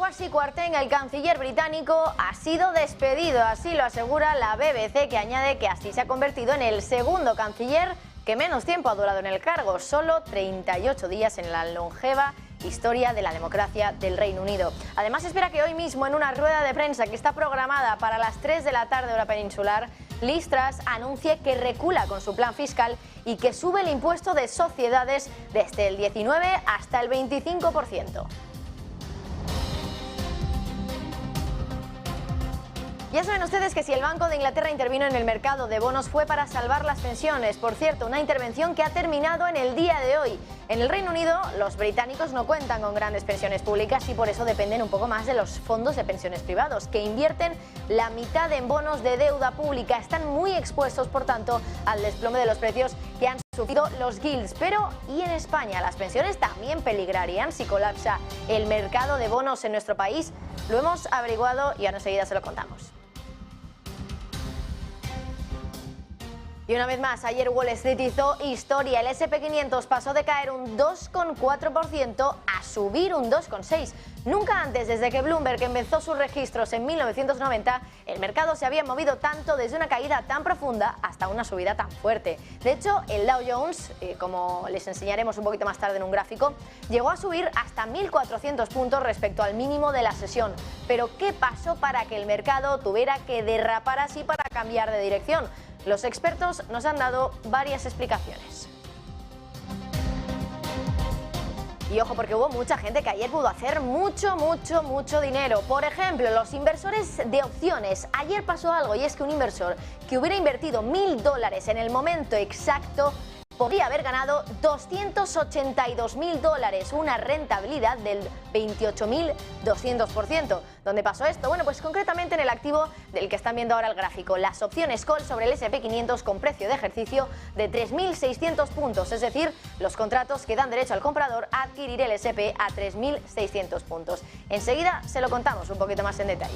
Kwasi Kwarteng, el canciller británico, ha sido despedido, así lo asegura la BBC, que añade que así se ha convertido en el segundo canciller que menos tiempo ha durado en el cargo, solo 38 días en la longeva historia de la democracia del Reino Unido. Además, espera que hoy mismo, en una rueda de prensa que está programada para las 3 de la tarde hora peninsular, Liz Truss anuncie que recula con su plan fiscal y que sube el impuesto de sociedades desde el 19 hasta el 25%. Ya saben ustedes que si el Banco de Inglaterra intervino en el mercado de bonos fue para salvar las pensiones. Por cierto, una intervención que ha terminado en el día de hoy. En el Reino Unido, los británicos no cuentan con grandes pensiones públicas y por eso dependen un poco más de los fondos de pensiones privados, que invierten la mitad en bonos de deuda pública. Están muy expuestos, por tanto, al desplome de los precios que han sufrido los gilts. Pero, ¿y en España? ¿Las pensiones también peligrarían si colapsa el mercado de bonos en nuestro país? Lo hemos averiguado y ahora enseguida se lo contamos. Y una vez más, ayer Wall Street hizo historia. El S&P 500 pasó de caer un 2,4% a subir un 2,6%. Nunca antes, desde que Bloomberg empezó sus registros en 1990, el mercado se había movido tanto desde una caída tan profunda hasta una subida tan fuerte. De hecho, el Dow Jones, como les enseñaremos un poquito más tarde en un gráfico, llegó a subir hasta 1.400 puntos respecto al mínimo de la sesión. Pero, ¿qué pasó para que el mercado tuviera que derrapar así para cambiar de dirección? Los expertos nos han dado varias explicaciones. Y ojo, porque hubo mucha gente que ayer pudo hacer mucho dinero. Por ejemplo, los inversores de opciones. Ayer pasó algo, y es que un inversor que hubiera invertido $1.000 en el momento exacto podría haber ganado $282.000, una rentabilidad del 28.200%. ¿Dónde pasó esto? Bueno, pues concretamente en el activo del que están viendo ahora el gráfico, las opciones call sobre el S&P 500 con precio de ejercicio de 3.600 puntos, es decir, los contratos que dan derecho al comprador a adquirir el S&P a 3.600 puntos. Enseguida se lo contamos un poquito más en detalle.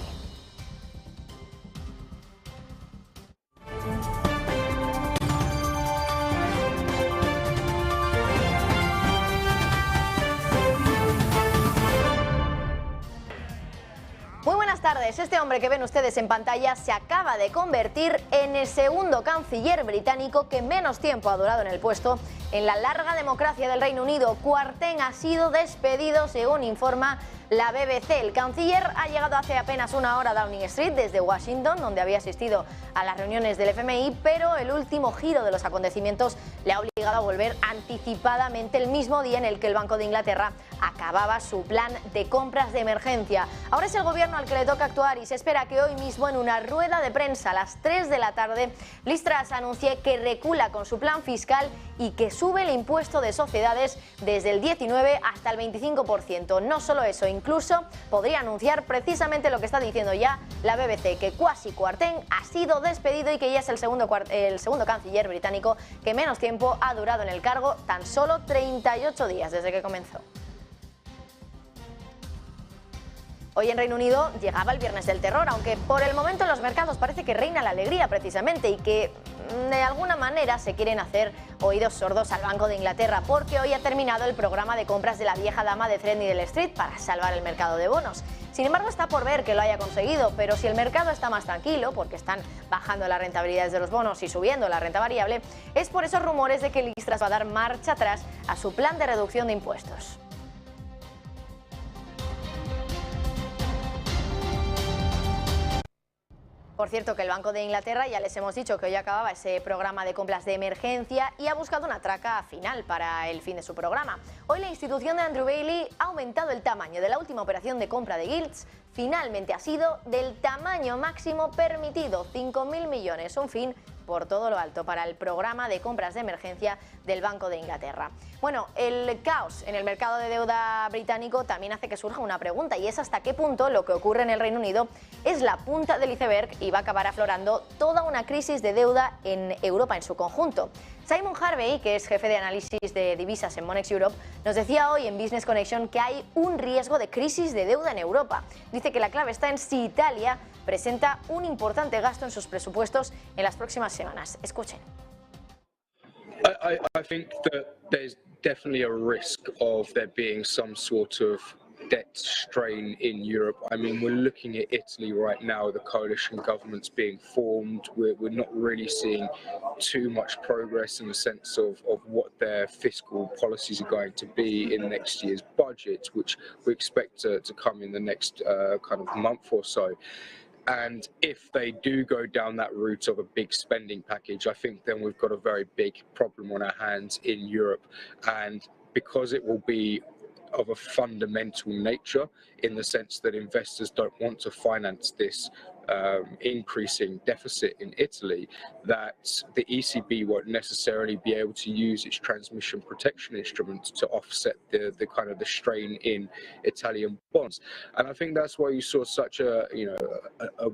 Muy buenas tardes. Este hombre que ven ustedes en pantalla se acaba de convertir en el segundo canciller británico que menos tiempo ha durado en el puesto en la larga democracia del Reino Unido. Kwarteng ha sido despedido, según informa la BBC. El canciller ha llegado hace apenas una hora a Downing Street desde Washington, donde había asistido a las reuniones del FMI, pero el último giro de los acontecimientos le ha obligado a volver anticipadamente el mismo día en el que el Banco de Inglaterra acababa su plan de compras de emergencia. Ahora es el gobierno al que le toca actuar y se espera que hoy mismo, en una rueda de prensa a las 3 de la tarde, Liz Truss anuncie que recula con su plan fiscal y que sube el impuesto de sociedades desde el 19 hasta el 25%. No solo eso, incluso podría anunciar precisamente lo que está diciendo ya la BBC, que Kwasi Kwarteng ha sido despedido y que ya es el segundo canciller británico que menos tiempo ha durado en el cargo, tan solo 38 días desde que comenzó. Hoy en Reino Unido llegaba el Viernes del Terror, aunque por el momento en los mercados parece que reina la alegría precisamente y que de alguna manera se quieren hacer oídos sordos al Banco de Inglaterra, porque hoy ha terminado el programa de compras de la vieja dama de Threadneedle Street para salvar el mercado de bonos. Sin embargo, está por ver que lo haya conseguido, pero si el mercado está más tranquilo, porque están bajando las rentabilidades de los bonos y subiendo la renta variable, es por esos rumores de que Liz Truss va a dar marcha atrás a su plan de reducción de impuestos. Por cierto, que el Banco de Inglaterra, ya les hemos dicho que hoy acababa ese programa de compras de emergencia y ha buscado una traca final para el fin de su programa. Hoy la institución de Andrew Bailey ha aumentado el tamaño de la última operación de compra de gilts. Finalmente ha sido del tamaño máximo permitido, 5.000 millones, un fin por todo lo alto para el programa de compras de emergencia del Banco de Inglaterra. Bueno, el caos en el mercado de deuda británico también hace que surja una pregunta, y es hasta qué punto lo que ocurre en el Reino Unido es la punta del iceberg y va a acabar aflorando toda una crisis de deuda en Europa en su conjunto. Simon Harvey, que es jefe de análisis de divisas en Monex Europe, nos decía hoy en Business Connection que hay un riesgo de crisis de deuda en Europa. Dice que la clave está en si Italia presenta un importante gasto en sus presupuestos en las próximas semanas. Escuchen. I think that there's definitely a risk of there being some sort of debt strain in Europe. I mean, we're looking at Italy right now, the coalition government's being formed. We're not really seeing too much progress in the sense of what their fiscal policies are going to be in next year's budget, which we expect to come in the next kind of month or so. And if they do go down that route of a big spending package, I think then we've got a very big problem on our hands in Europe. And because it will be of a fundamental nature, in the sense that investors don't want to finance this increasing deficit in Italy, that the ECB won't necessarily be able to use its transmission protection instruments to offset the kind of the strain in Italian bonds. And I think that's why you saw such a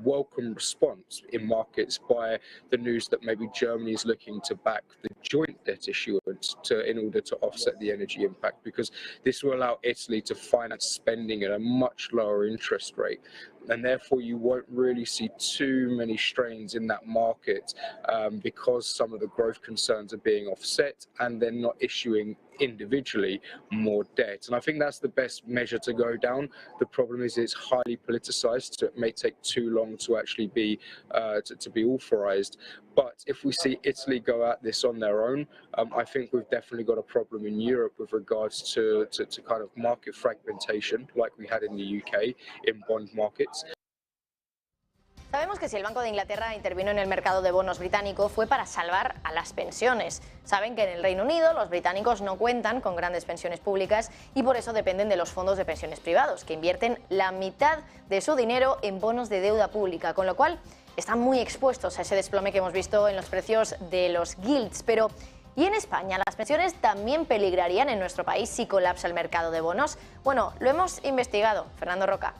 welcome response in markets by the news that maybe Germany is looking to back the joint debt issuance in order to offset the energy impact, because this will allow Italy to finance spending at a much lower interest rate. And therefore you won't really see too many strains in that market because some of the growth concerns are being offset and they're not issuing individually more debt. And I think that's the best measure to go down. The problem is it's highly politicized, so it may take too long to actually be to be authorized. But if we see Italy go at this on their own, I think we've definitely got a problem in Europe with regards to kind of market fragmentation like we had in the UK in bond markets. Sabemos que si el Banco de Inglaterra intervino en el mercado de bonos británico fue para salvar a las pensiones. Saben que en el Reino Unido los británicos no cuentan con grandes pensiones públicas y por eso dependen de los fondos de pensiones privados, que invierten la mitad de su dinero en bonos de deuda pública, con lo cual están muy expuestos a ese desplome que hemos visto en los precios de los gilts. Pero ¿y en España las pensiones también peligrarían en nuestro país si colapsa el mercado de bonos? Bueno, lo hemos investigado. Fernando Roca.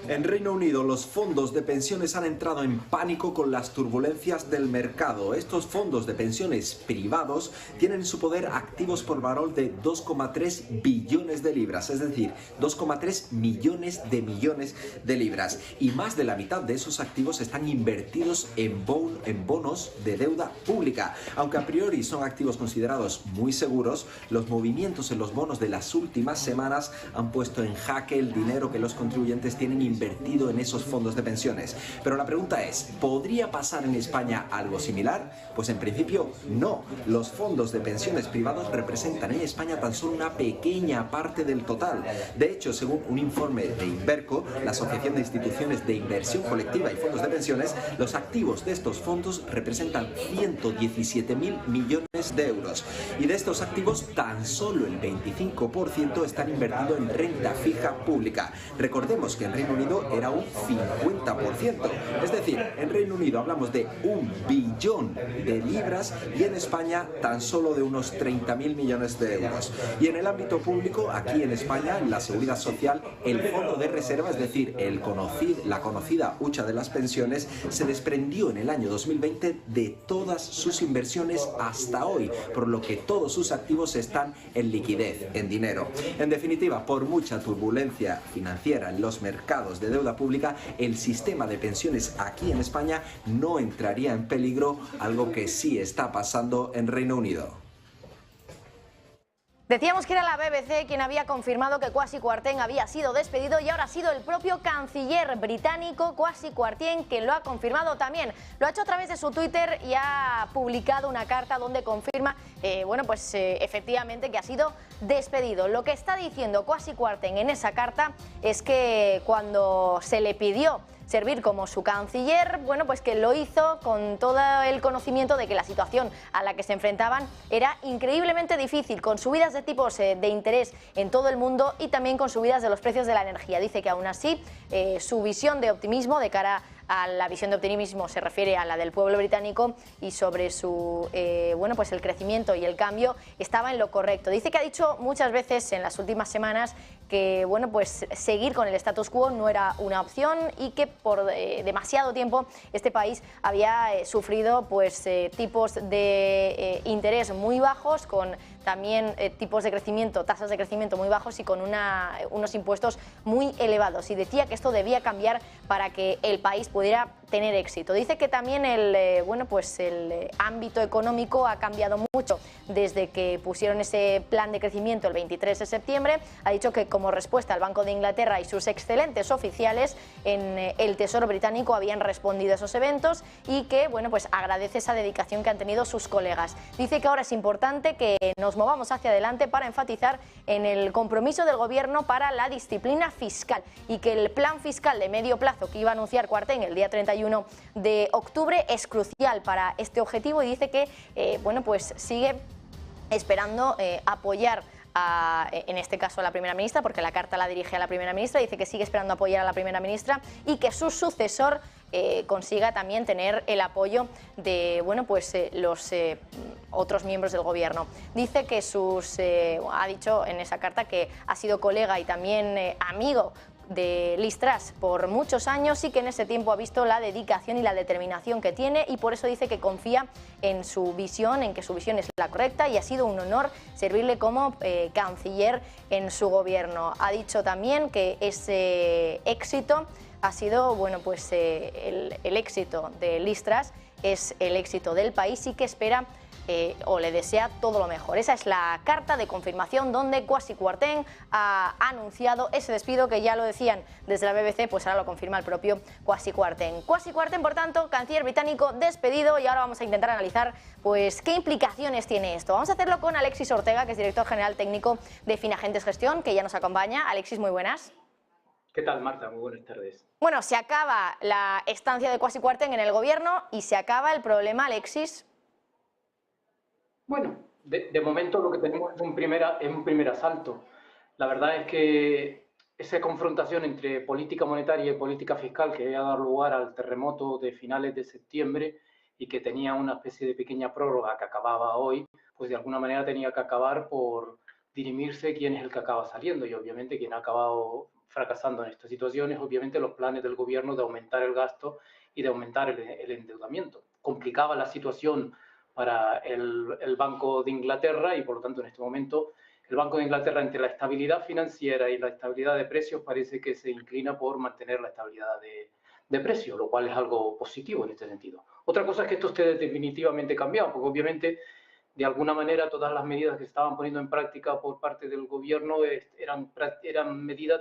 En Reino Unido, los fondos de pensiones han entrado en pánico con las turbulencias del mercado. Estos fondos de pensiones privados tienen en su poder activos por valor de 2,3 billones de libras, es decir, 2,3 millones de libras. Y más de la mitad de esos activos están invertidos en bonos de deuda pública. Aunque a priori son activos considerados muy seguros, los movimientos en los bonos de las últimas semanas han puesto en jaque el dinero que los contribuyentes tienen invertido en esos fondos de pensiones. Pero la pregunta es, ¿podría pasar en España algo similar? Pues en principio no. Los fondos de pensiones privados representan en España tan solo una pequeña parte del total. De hecho, según un informe de Inverco, la Asociación de Instituciones de Inversión Colectiva y Fondos de Pensiones, los activos de estos fondos representan 117.000 millones de euros. Y de estos activos, tan solo el 25% están invertidos en renta fija pública. Recordemos que en Reino Unido era un 50%. Es decir, en Reino Unido hablamos de 1 billón de libras y en España tan solo de unos 30.000 millones de euros. Y en el ámbito público, aquí en España, en la Seguridad Social, el fondo de reserva, es decir, la conocida hucha de las pensiones, se desprendió en el año 2020 de todas sus inversiones hasta hoy, por lo que todos sus activos están en liquidez, en dinero. En definitiva, por mucha turbulencia financiera en los mercados de deuda pública, el sistema de pensiones aquí en España no entraría en peligro, algo que sí está pasando en Reino Unido. Decíamos que era la BBC quien había confirmado que Kwasi Kwarteng había sido despedido y ahora ha sido el propio canciller británico Kwasi Kwarteng quien lo ha confirmado también. Lo ha hecho a través de su Twitter y ha publicado una carta donde confirma efectivamente que ha sido despedido. Lo que está diciendo Kwasi Kwarteng en esa carta es que cuando se le pidió servir como su canciller, pues que lo hizo con todo el conocimiento de que la situación a la que se enfrentaban era increíblemente difícil, con subidas de tipos de interés en todo el mundo y también con subidas de los precios de la energía. Dice que aún así su visión de optimismo de cara a la visión de optimismo se refiere a la del pueblo británico y sobre su el crecimiento y el cambio estaba en lo correcto. Dice que ha dicho muchas veces en las últimas semanas que seguir con el status quo no era una opción y que por demasiado tiempo este país había sufrido tipos de interés muy bajos, con también tipos de crecimiento, tasas de crecimiento muy bajos y con unos impuestos muy elevados. Y decía que esto debía cambiar para que el país pudiera tener éxito. Dice que también el ámbito económico ha cambiado mucho desde que pusieron ese plan de crecimiento el 23 de septiembre. Ha dicho que como respuesta al Banco de Inglaterra y sus excelentes oficiales en el Tesoro británico habían respondido a esos eventos y que agradece esa dedicación que han tenido sus colegas. Dice que ahora es importante que nos movamos hacia adelante para enfatizar en el compromiso del gobierno para la disciplina fiscal y que el plan fiscal de medio plazo que iba a anunciar Kwarteng el día 31 de octubre es crucial para este objetivo y dice que sigue esperando apoyar en este caso a la primera ministra, porque la carta la dirige a la primera ministra, dice que sigue esperando apoyar a la primera ministra y que su sucesor consiga también tener el apoyo de los otros miembros del gobierno. Dice que ha dicho en esa carta que ha sido colega y también amigo de Liz Truss por muchos años y que en ese tiempo ha visto la dedicación y la determinación que tiene y por eso dice que confía en su visión, en que su visión es la correcta y ha sido un honor servirle como canciller en su gobierno. Ha dicho también que ese éxito ha sido, el éxito de Liz Truss es el éxito del país y que espera o le desea todo lo mejor. Esa es la carta de confirmación donde Kwasi Kwarteng ha anunciado ese despido que ya lo decían desde la BBC, pues ahora lo confirma el propio Kwasi Kwarteng. Kwasi Kwarteng, por tanto, canciller británico despedido y ahora vamos a intentar analizar qué implicaciones tiene esto. Vamos a hacerlo con Alexis Ortega, que es director general técnico de Finagentes Gestión, que ya nos acompaña. Alexis, muy buenas. ¿Qué tal, Marta? Muy buenas tardes. Bueno, se acaba la estancia de Kwasi Kwarteng en el gobierno y se acaba el problema, Alexis. Bueno, de momento lo que tenemos es un primer asalto. La verdad es que esa confrontación entre política monetaria y política fiscal que había dado lugar al terremoto de finales de septiembre y que tenía una especie de pequeña prórroga que acababa hoy, pues de alguna manera tenía que acabar por dirimirse quién es el que acaba saliendo y obviamente quien ha acabado fracasando en esta situación es obviamente los planes del gobierno de aumentar el gasto y de aumentar el endeudamiento. Complicaba la situación para el Banco de Inglaterra y por lo tanto en este momento el Banco de Inglaterra entre la estabilidad financiera y la estabilidad de precios parece que se inclina por mantener la estabilidad de precios, lo cual es algo positivo en este sentido. Otra cosa es que esto esté definitivamente cambiado, porque obviamente de alguna manera todas las medidas que se estaban poniendo en práctica por parte del gobierno eran medidas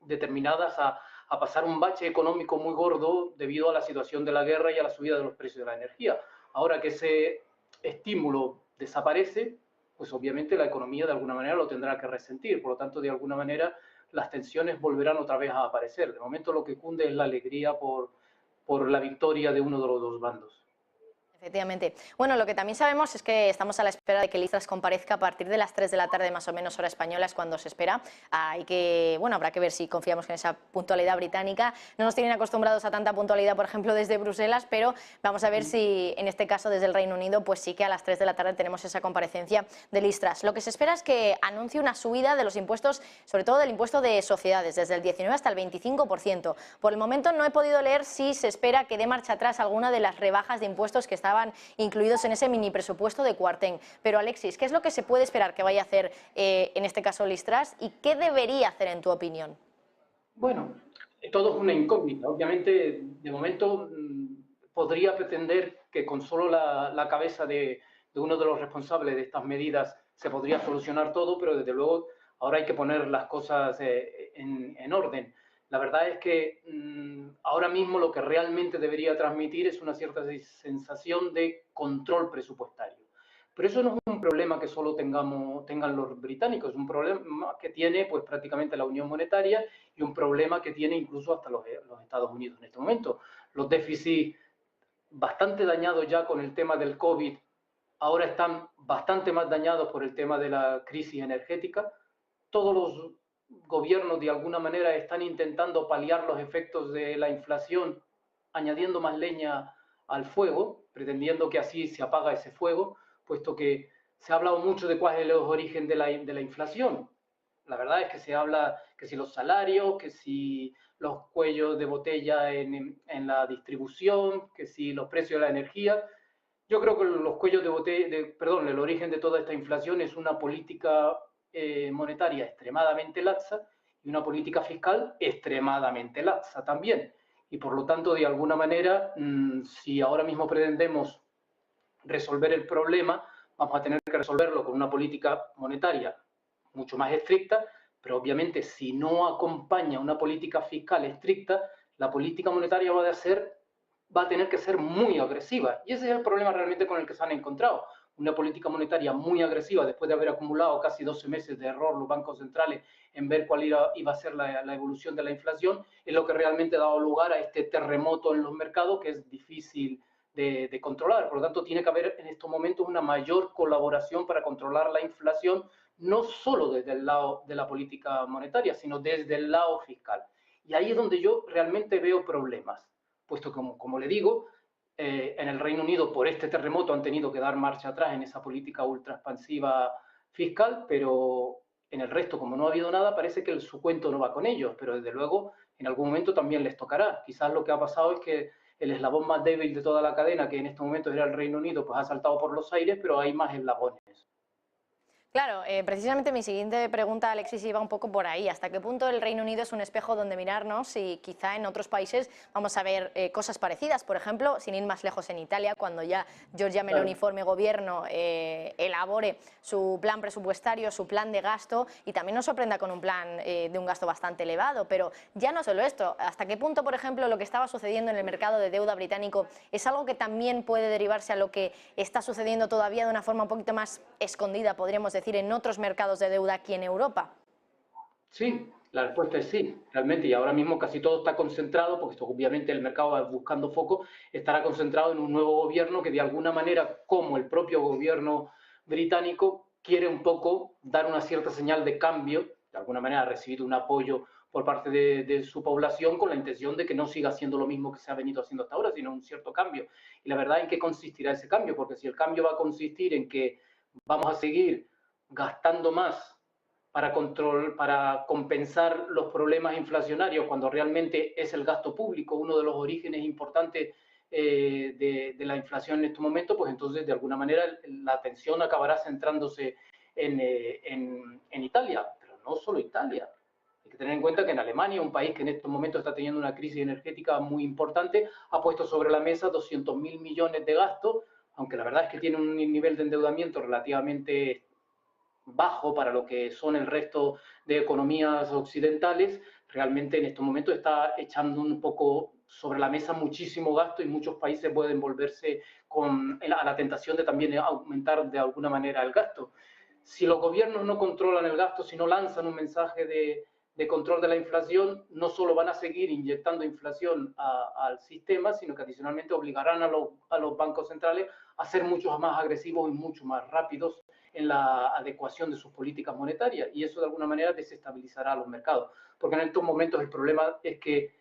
determinadas a pasar un bache económico muy gordo debido a la situación de la guerra y a la subida de los precios de la energía. Ahora que ese estímulo desaparece, pues obviamente la economía de alguna manera lo tendrá que resentir, por lo tanto de alguna manera las tensiones volverán otra vez a aparecer. De momento lo que cunde es la alegría por la victoria de uno de los dos bandos. Efectivamente. Bueno, lo que también sabemos es que estamos a la espera de que Liz Truss comparezca a partir de las 3 de la tarde, más o menos hora española, es cuando se espera. Y que, habrá que ver si confiamos en esa puntualidad británica. No nos tienen acostumbrados a tanta puntualidad, por ejemplo, desde Bruselas, pero vamos a ver si en este caso desde el Reino Unido, pues sí que a las 3 de la tarde tenemos esa comparecencia de Liz Truss. Lo que se espera es que anuncie una subida de los impuestos, sobre todo del impuesto de sociedades, desde el 19 hasta el 25%. Por el momento no he podido leer si se espera que dé marcha atrás alguna de las rebajas de impuestos que estaban incluidos en ese mini presupuesto de Kwarteng. Pero Alexis, ¿qué es lo que se puede esperar que vaya a hacer en este caso Liz Truss y qué debería hacer en tu opinión? Bueno, todo es una incógnita. Obviamente, de momento podría pretender que con solo la cabeza de uno de los responsables de estas medidas se podría solucionar todo, pero desde luego ahora hay que poner las cosas en orden. La verdad es que ahora mismo lo que realmente debería transmitir es una cierta sensación de control presupuestario. Pero eso no es un problema que solo tengan los británicos, es un problema que tiene pues prácticamente la Unión Monetaria y un problema que tiene incluso hasta los Estados Unidos en este momento. Los déficits bastante dañados ya con el tema del COVID ahora están bastante más dañados por el tema de la crisis energética. Todos los gobiernos de alguna manera están intentando paliar los efectos de la inflación añadiendo más leña al fuego, pretendiendo que así se apaga ese fuego, puesto que se ha hablado mucho de cuál es el origen de la inflación. La verdad es que se habla que si los salarios, que si los cuellos de botella en la distribución, que si los precios de la energía. Yo creo que los cuellos de botella, el origen de toda esta inflación es una política monetaria extremadamente laxa y una política fiscal extremadamente laxa también. y por lo tanto, de alguna manera, si ahora mismo pretendemos resolver el problema, vamos a tener que resolverlo con una política monetaria mucho más estricta, pero obviamente si no acompaña una política fiscal estricta, la política monetaria va a tener que ser muy agresiva. Y ese es el problema realmente con el que se han encontrado. Una política monetaria muy agresiva, después de haber acumulado casi 12 meses de error los bancos centrales en ver cuál iba a ser la evolución de la inflación, es lo que realmente ha dado lugar a este terremoto en los mercados que es difícil de controlar. Por lo tanto, tiene que haber en estos momentos una mayor colaboración para controlar la inflación, no solo desde el lado de la política monetaria, sino desde el lado fiscal. Y ahí es donde yo realmente veo problemas, puesto que, como le digo, en el Reino Unido por este terremoto han tenido que dar marcha atrás en esa política ultra expansiva fiscal, pero en el resto, como no ha habido nada, parece que su cuento no va con ellos, pero desde luego en algún momento también les tocará. Quizás lo que ha pasado es que el eslabón más débil de toda la cadena, que en estos momentos era el Reino Unido, pues ha saltado por los aires, pero hay más eslabones. Claro, precisamente mi siguiente pregunta, Alexis, iba un poco por ahí. ¿Hasta qué punto el Reino Unido es un espejo donde mirarnos y quizá en otros países vamos a ver cosas parecidas? Por ejemplo, sin ir más lejos, en Italia, cuando ya Giorgia Meloni forme gobierno, elabore su plan presupuestario, su plan de gasto y también nos sorprenda con un plan de un gasto bastante elevado. Pero ya no solo esto, ¿hasta qué punto, por ejemplo, lo que estaba sucediendo en el mercado de deuda británico es algo que también puede derivarse a lo que está sucediendo todavía de una forma un poquito más escondida, podríamos decir, en otros mercados de deuda aquí en Europa? Sí, la respuesta es sí, realmente, y ahora mismo casi todo está concentrado, porque obviamente el mercado va buscando foco, estará concentrado en un nuevo gobierno que de alguna manera, como el propio gobierno británico, quiere un poco dar una cierta señal de cambio, de alguna manera ha recibido un apoyo por parte de su población con la intención de que no siga haciendo lo mismo que se ha venido haciendo hasta ahora, sino un cierto cambio. Y la verdad, ¿en qué consistirá ese cambio? Porque si el cambio va a consistir en que vamos a seguir gastando más para compensar los problemas inflacionarios, cuando realmente es el gasto público uno de los orígenes importantes de la inflación en este momento, pues entonces de alguna manera la atención acabará centrándose en Italia, pero no solo Italia. Hay que tener en cuenta que en Alemania, un país que en estos momentos está teniendo una crisis energética muy importante, ha puesto sobre la mesa 200.000 millones de gastos, aunque la verdad es que tiene un nivel de endeudamiento relativamente bajo para lo que son el resto de economías occidentales, realmente en estos momentos está echando un poco sobre la mesa muchísimo gasto y muchos países pueden volverse a la tentación de también aumentar de alguna manera el gasto. Si los gobiernos no controlan el gasto, si no lanzan un mensaje de control de la inflación, no solo van a seguir inyectando inflación al sistema, sino que adicionalmente obligarán a los bancos centrales a ser mucho más agresivos y mucho más rápidos en la adecuación de sus políticas monetarias, y eso de alguna manera desestabilizará a los mercados, porque en estos momentos el problema es que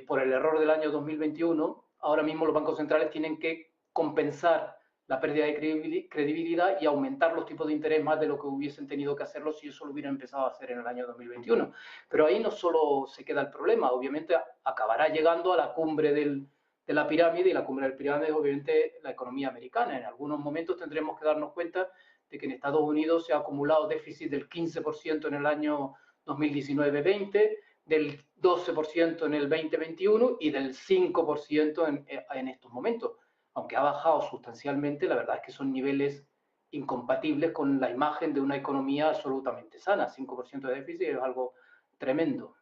por el error del año 2021, ahora mismo los bancos centrales tienen que compensar la pérdida de credibilidad y aumentar los tipos de interés más de lo que hubiesen tenido que hacerlo si eso lo hubieran empezado a hacer en el año 2021. Pero ahí no solo se queda el problema, obviamente acabará llegando a la cumbre de la pirámide, y la cumbre de la pirámide es obviamente la economía americana. En algunos momentos tendremos que darnos cuenta de que en Estados Unidos se ha acumulado déficit del 15% en el año 2019-20, del 12% en el 2021 y del 5% en estos momentos. Aunque ha bajado sustancialmente, la verdad es que son niveles incompatibles con la imagen de una economía absolutamente sana. 5% de déficit es algo tremendo.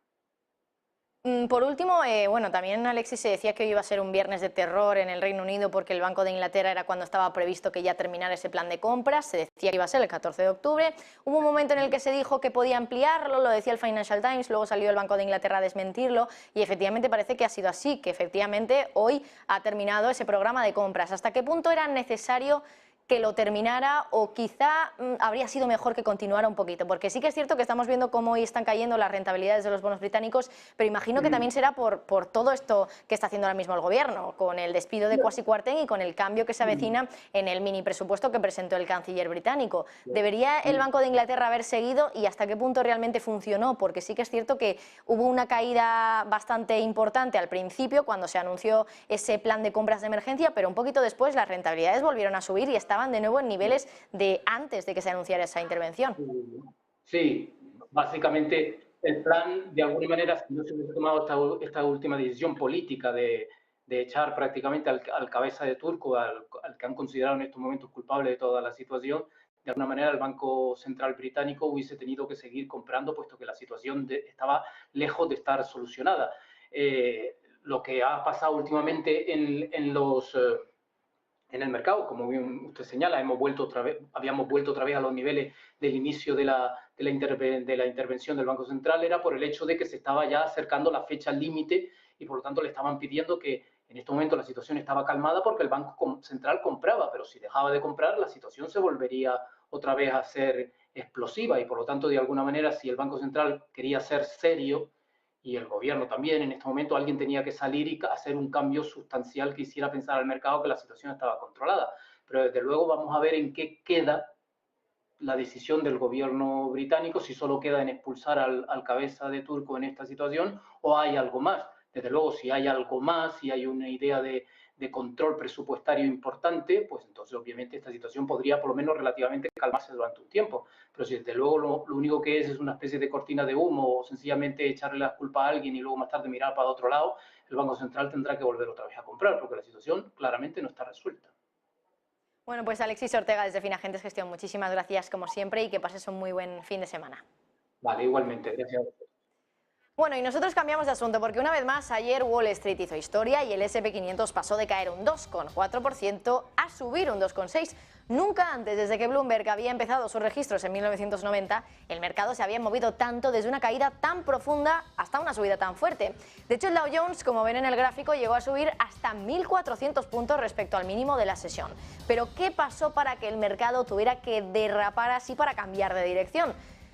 Por último, bueno, también Alexis se decía que hoy iba a ser un viernes de terror en el Reino Unido porque el Banco de Inglaterra era cuando estaba previsto que ya terminara ese plan de compras, se decía que iba a ser el 14 de octubre, hubo un momento en el que se dijo que podía ampliarlo, lo decía el Financial Times, luego salió el Banco de Inglaterra a desmentirlo y efectivamente parece que ha sido así, que efectivamente hoy ha terminado ese programa de compras. ¿Hasta qué punto era necesario que lo terminara o quizá habría sido mejor que continuara un poquito? Porque sí que es cierto que estamos viendo cómo hoy están cayendo las rentabilidades de los bonos británicos, pero imagino que también será por todo esto que está haciendo ahora mismo el gobierno, con el despido de Kwasi Kwarteng y con el cambio que se avecina en el mini presupuesto que presentó el canciller británico. ¿Debería el Banco de Inglaterra haber seguido y hasta qué punto realmente funcionó? Porque sí que es cierto que hubo una caída bastante importante al principio cuando se anunció ese plan de compras de emergencia, pero un poquito después las rentabilidades volvieron a subir y estaban de nuevo en niveles de antes de que se anunciara esa intervención. Sí, básicamente el plan, de alguna manera, si no se hubiese tomado esta última decisión política de echar prácticamente al cabeza de turco, al que han considerado en estos momentos culpable de toda la situación, de alguna manera el Banco Central británico hubiese tenido que seguir comprando, puesto que la situación estaba lejos de estar solucionada. Lo que ha pasado últimamente en el mercado, como bien usted señala, habíamos vuelto otra vez a los niveles del inicio de la intervención del Banco Central, era por el hecho de que se estaba ya acercando la fecha límite y por lo tanto le estaban pidiendo que en este momento la situación estaba calmada porque el Banco Central compraba, pero si dejaba de comprar la situación se volvería otra vez a ser explosiva y por lo tanto de alguna manera si el Banco Central quería ser serio y el gobierno también, en este momento alguien tenía que salir y hacer un cambio sustancial que hiciera pensar al mercado que la situación estaba controlada. Pero desde luego vamos a ver en qué queda la decisión del gobierno británico, si solo queda en expulsar al cabeza de turco en esta situación o hay algo más. Desde luego, si hay algo más, si hay una idea de control presupuestario importante, pues entonces obviamente esta situación podría por lo menos relativamente calmarse durante un tiempo. Pero si desde luego lo único que es una especie de cortina de humo o sencillamente echarle la culpa a alguien y luego más tarde mirar para otro lado, el Banco Central tendrá que volver otra vez a comprar porque la situación claramente no está resuelta. Bueno, pues Alexis Ortega desde Finagentes Gestión, muchísimas gracias como siempre y que pases un muy buen fin de semana. Vale, igualmente, gracias. Bueno, y nosotros cambiamos de asunto porque una vez más ayer Wall Street hizo historia y el S&P 500 pasó de caer un 2,4% a subir un 2,6%. Nunca antes, desde que Bloomberg había empezado sus registros en 1990, el mercado se había movido tanto desde una caída tan profunda hasta una subida tan fuerte. De hecho, el Dow Jones, como ven en el gráfico, llegó a subir hasta 1.400 puntos respecto al mínimo de la sesión. Pero, ¿qué pasó para que el mercado tuviera que derrapar así para cambiar de dirección?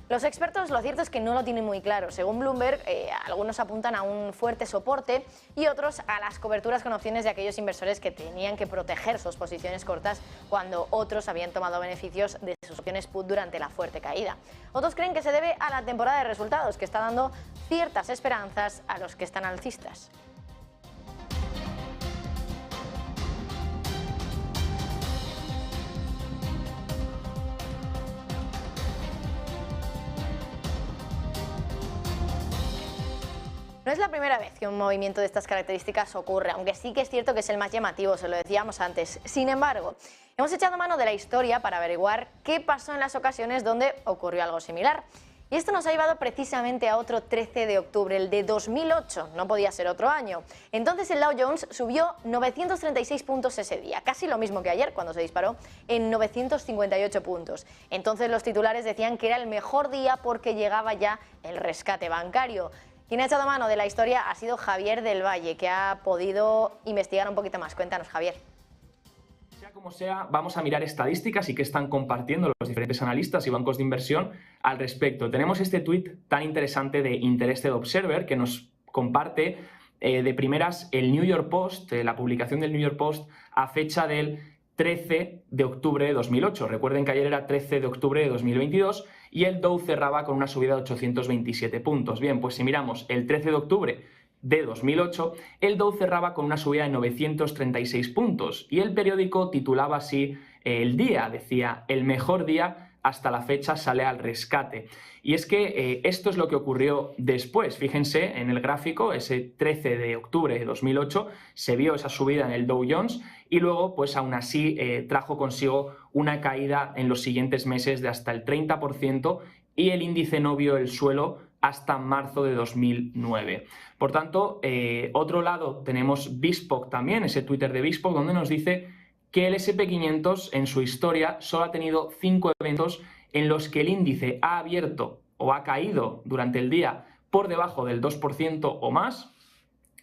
Los expertos lo cierto es que no lo tienen muy claro. Según Bloomberg, algunos apuntan a un fuerte soporte y otros a las coberturas con opciones de aquellos inversores que tenían que proteger sus posiciones cortas cuando otros habían tomado beneficios de sus opciones put durante la fuerte caída. Otros creen que se debe a la temporada de resultados, que está dando ciertas esperanzas a los que están alcistas. No es la primera vez que un movimiento de estas características ocurre, aunque sí que es cierto que es el más llamativo, se lo decíamos antes. Sin embargo, hemos echado mano de la historia para averiguar qué pasó en las ocasiones donde ocurrió algo similar. Y esto nos ha llevado precisamente a otro 13 de octubre, el de 2008, no podía ser otro año. Entonces el Dow Jones subió 936 puntos ese día, casi lo mismo que ayer cuando se disparó en 958 puntos. Entonces los titulares decían que era el mejor día porque llegaba ya el rescate bancario. Quien ha echado mano de la historia ha sido Javier del Valle, que ha podido investigar un poquito más. Cuéntanos, Javier. Sea como sea, vamos a mirar estadísticas y qué están compartiendo los diferentes analistas y bancos de inversión al respecto. Tenemos este tuit tan interesante de Interested Observer que nos comparte de primeras el New York Post, la publicación del New York Post a fecha del 13 de octubre de 2008. Recuerden que ayer era 13 de octubre de 2022 y el Dow cerraba con una subida de 827 puntos. Bien, pues si miramos el 13 de octubre de 2008, el Dow cerraba con una subida de 936 puntos y el periódico titulaba así el día, decía, el mejor día hasta la fecha sale al rescate. Y es que esto es lo que ocurrió después. Fíjense en el gráfico, ese 13 de octubre de 2008 se vio esa subida en el Dow Jones y luego pues aún así trajo consigo una caída en los siguientes meses de hasta el 30% y el índice no vio el suelo hasta marzo de 2009. Por tanto, otro lado tenemos Bespoke también, ese Twitter de Bespoke donde nos dice que el S&P 500 en su historia solo ha tenido 5 eventos en los que el índice ha abierto o ha caído durante el día por debajo del 2% o más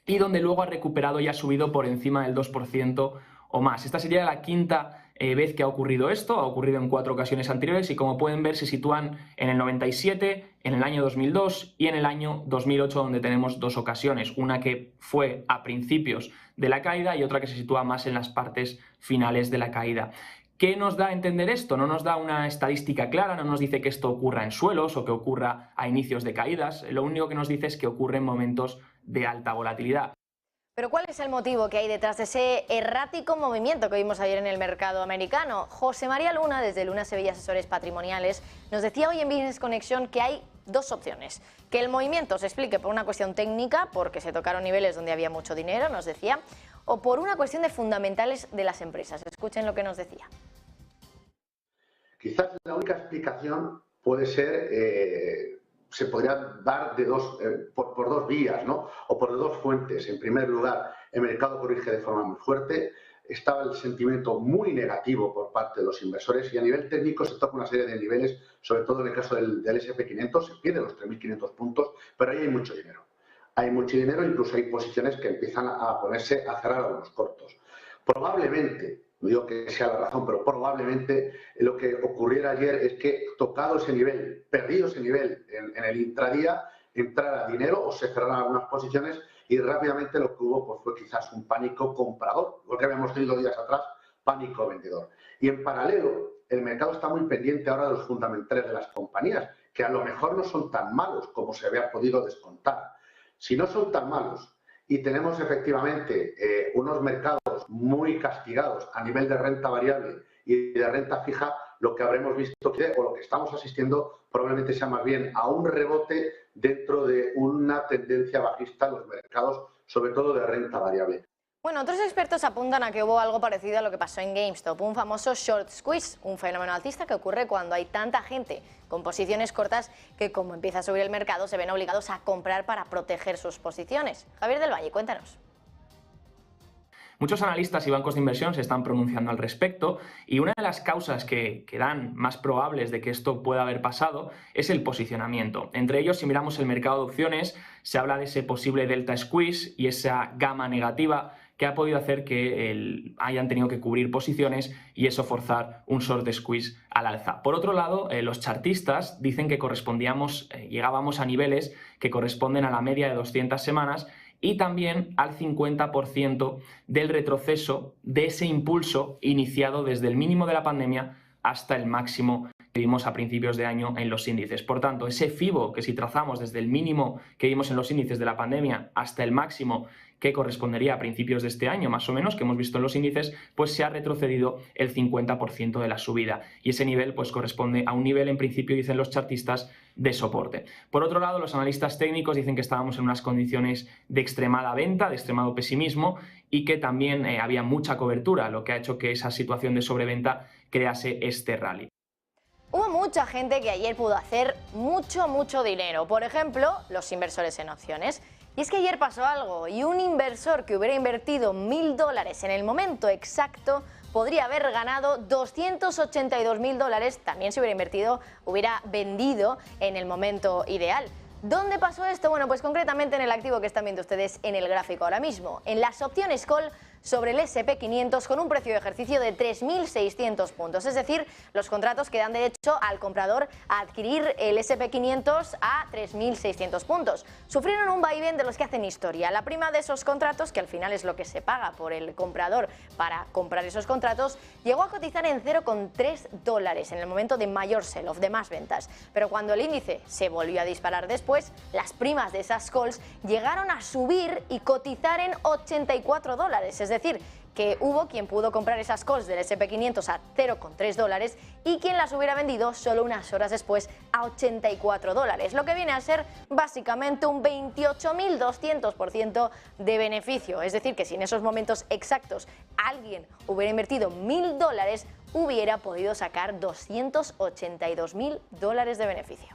y donde luego ha recuperado y ha subido por encima del 2% o más. Esta sería la quinta vez que ha ocurrido esto, ha ocurrido en 4 ocasiones anteriores y como pueden ver se sitúan en el 97, en el año 2002 y en el año 2008 donde tenemos 2 ocasiones, una que fue a principios de la caída y otra que se sitúa más en las partes finales de la caída. ¿Qué nos da a entender esto? No nos da una estadística clara, no nos dice que esto ocurra en suelos o que ocurra a inicios de caídas, lo único que nos dice es que ocurre en momentos de alta volatilidad. Pero ¿cuál es el motivo que hay detrás de ese errático movimiento que vimos ayer en el mercado americano? José María Luna, desde Luna Sevilla Asesores Patrimoniales, nos decía hoy en Business Connection que hay dos opciones. Que el movimiento se explique por una cuestión técnica, porque se tocaron niveles donde había mucho dinero, nos decía, o por una cuestión de fundamentales de las empresas. Escuchen lo que nos decía. Quizás la única explicación puede ser, se podría dar de por dos vías, ¿no? O por dos fuentes. En primer lugar, el mercado corrige de forma muy fuerte, estaba el sentimiento muy negativo por parte de los inversores y a nivel técnico se toca una serie de niveles, sobre todo en el caso del SP500, se pierde los 3.500 puntos, pero ahí hay mucho dinero. Hay mucho dinero, incluso hay posiciones que empiezan a ponerse a cerrar a los cortos. Probablemente, no digo que sea la razón, pero probablemente lo que ocurriera ayer es que tocado ese nivel, perdido ese nivel en el intradía, entrara dinero o se cerraran algunas posiciones y rápidamente lo que hubo pues, fue quizás un pánico comprador, lo que habíamos tenido días atrás, pánico vendedor. Y en paralelo, el mercado está muy pendiente ahora de los fundamentales de las compañías, que a lo mejor no son tan malos como se había podido descontar. Si no son tan malos y tenemos efectivamente unos mercados muy castigados a nivel de renta variable y de renta fija, lo que habremos visto o lo que estamos asistiendo probablemente sea más bien a un rebote dentro de una tendencia bajista en los mercados, sobre todo de renta variable. Bueno, otros expertos apuntan a que hubo algo parecido a lo que pasó en GameStop, un famoso short squeeze, un fenómeno alcista que ocurre cuando hay tanta gente con posiciones cortas que, como empieza a subir el mercado, se ven obligados a comprar para proteger sus posiciones. Javier del Valle, cuéntanos. Muchos analistas y bancos de inversión se están pronunciando al respecto y una de las causas que dan más probables de que esto pueda haber pasado es el posicionamiento. Entre ellos, si miramos el mercado de opciones, se habla de ese posible delta squeeze y esa gama negativa que ha podido hacer que hayan tenido que cubrir posiciones y eso forzar un short squeeze al alza. Por otro lado, los chartistas dicen que llegábamos a niveles que corresponden a la media de 200 semanas y también al 50% del retroceso de ese impulso iniciado desde el mínimo de la pandemia hasta el máximo que vimos a principios de año en los índices. Por tanto, ese FIBO que si trazamos desde el mínimo que vimos en los índices de la pandemia hasta el máximo que correspondería a principios de este año, más o menos, que hemos visto en los índices, pues se ha retrocedido el 50% de la subida. Y ese nivel pues corresponde a un nivel, en principio, dicen los chartistas, de soporte. Por otro lado, los analistas técnicos dicen que estábamos en unas condiciones de extremada venta, de extremado pesimismo y que también había mucha cobertura, lo que ha hecho que esa situación de sobreventa crease este rally. Hubo mucha gente que ayer pudo hacer mucho dinero, por ejemplo, los inversores en opciones. Y es que ayer pasó algo y un inversor que hubiera invertido $1.000 en el momento exacto podría haber ganado $282.000, también si hubiera vendido en el momento ideal. ¿Dónde pasó esto? Bueno, pues concretamente en el activo que están viendo ustedes en el gráfico ahora mismo, en las opciones call sobre el SP500 con un precio de ejercicio de 3.600 puntos, es decir, los contratos que dan derecho al comprador a adquirir el SP500 a 3.600 puntos. Sufrieron un vaivén de los que hacen historia. La prima de esos contratos, que al final es lo que se paga por el comprador para comprar esos contratos, llegó a cotizar en $0,3 en el momento de mayor sell-off, de más ventas. Pero cuando el índice se volvió a disparar después, las primas de esas calls llegaron a subir y cotizar en $84. Es decir, que hubo quien pudo comprar esas calls del SP500 a $0,3 y quien las hubiera vendido solo unas horas después a $84, lo que viene a ser básicamente un 28.200% de beneficio. Es decir, que si en esos momentos exactos alguien hubiera invertido $1.000, hubiera podido sacar $282.000 de beneficio.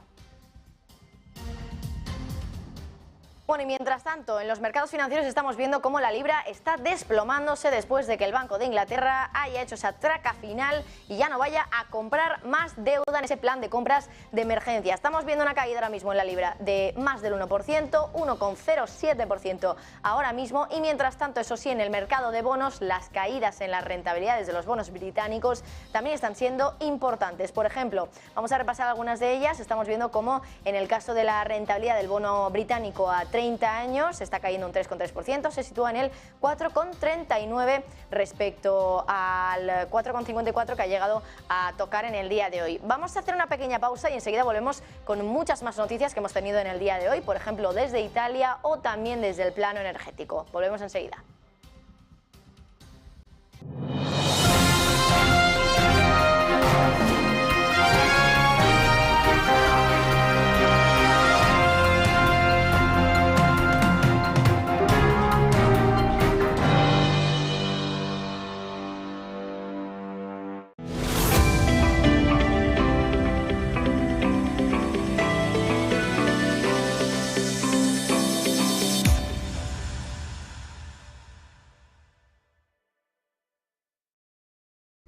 Bueno, y mientras tanto, en los mercados financieros estamos viendo cómo la libra está desplomándose después de que el Banco de Inglaterra haya hecho esa traca final y ya no vaya a comprar más deuda en ese plan de compras de emergencia. Estamos viendo una caída ahora mismo en la libra de más del 1%, 1,07% ahora mismo, y mientras tanto, eso sí, en el mercado de bonos, las caídas en las rentabilidades de los bonos británicos también están siendo importantes. Por ejemplo, vamos a repasar algunas de ellas. Estamos viendo cómo en el caso de la rentabilidad del bono británico a 30 años está cayendo un 3,3%, se sitúa en el 4,39 respecto al 4,54 que ha llegado a tocar en el día de hoy. Vamos a hacer una pequeña pausa y enseguida volvemos con muchas más noticias que hemos tenido en el día de hoy, por ejemplo desde Italia o también desde el plano energético. Volvemos enseguida.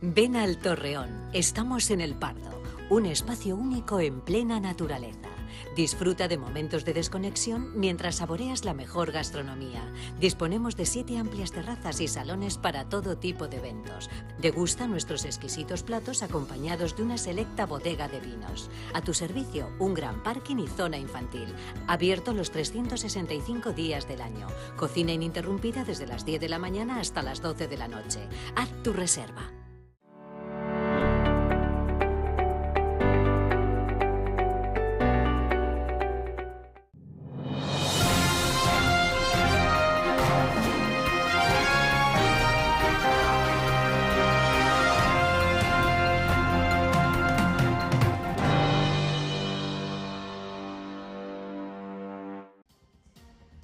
Ven al Torreón, estamos en El Pardo, un espacio único en plena naturaleza. Disfruta de momentos de desconexión mientras saboreas la mejor gastronomía. Disponemos de 7 amplias terrazas y salones para todo tipo de eventos. Degusta nuestros exquisitos platos acompañados de una selecta bodega de vinos. A tu servicio, un gran parking y zona infantil. Abierto los 365 días del año. Cocina ininterrumpida desde las 10 de la mañana hasta las 12 de la noche. Haz tu reserva.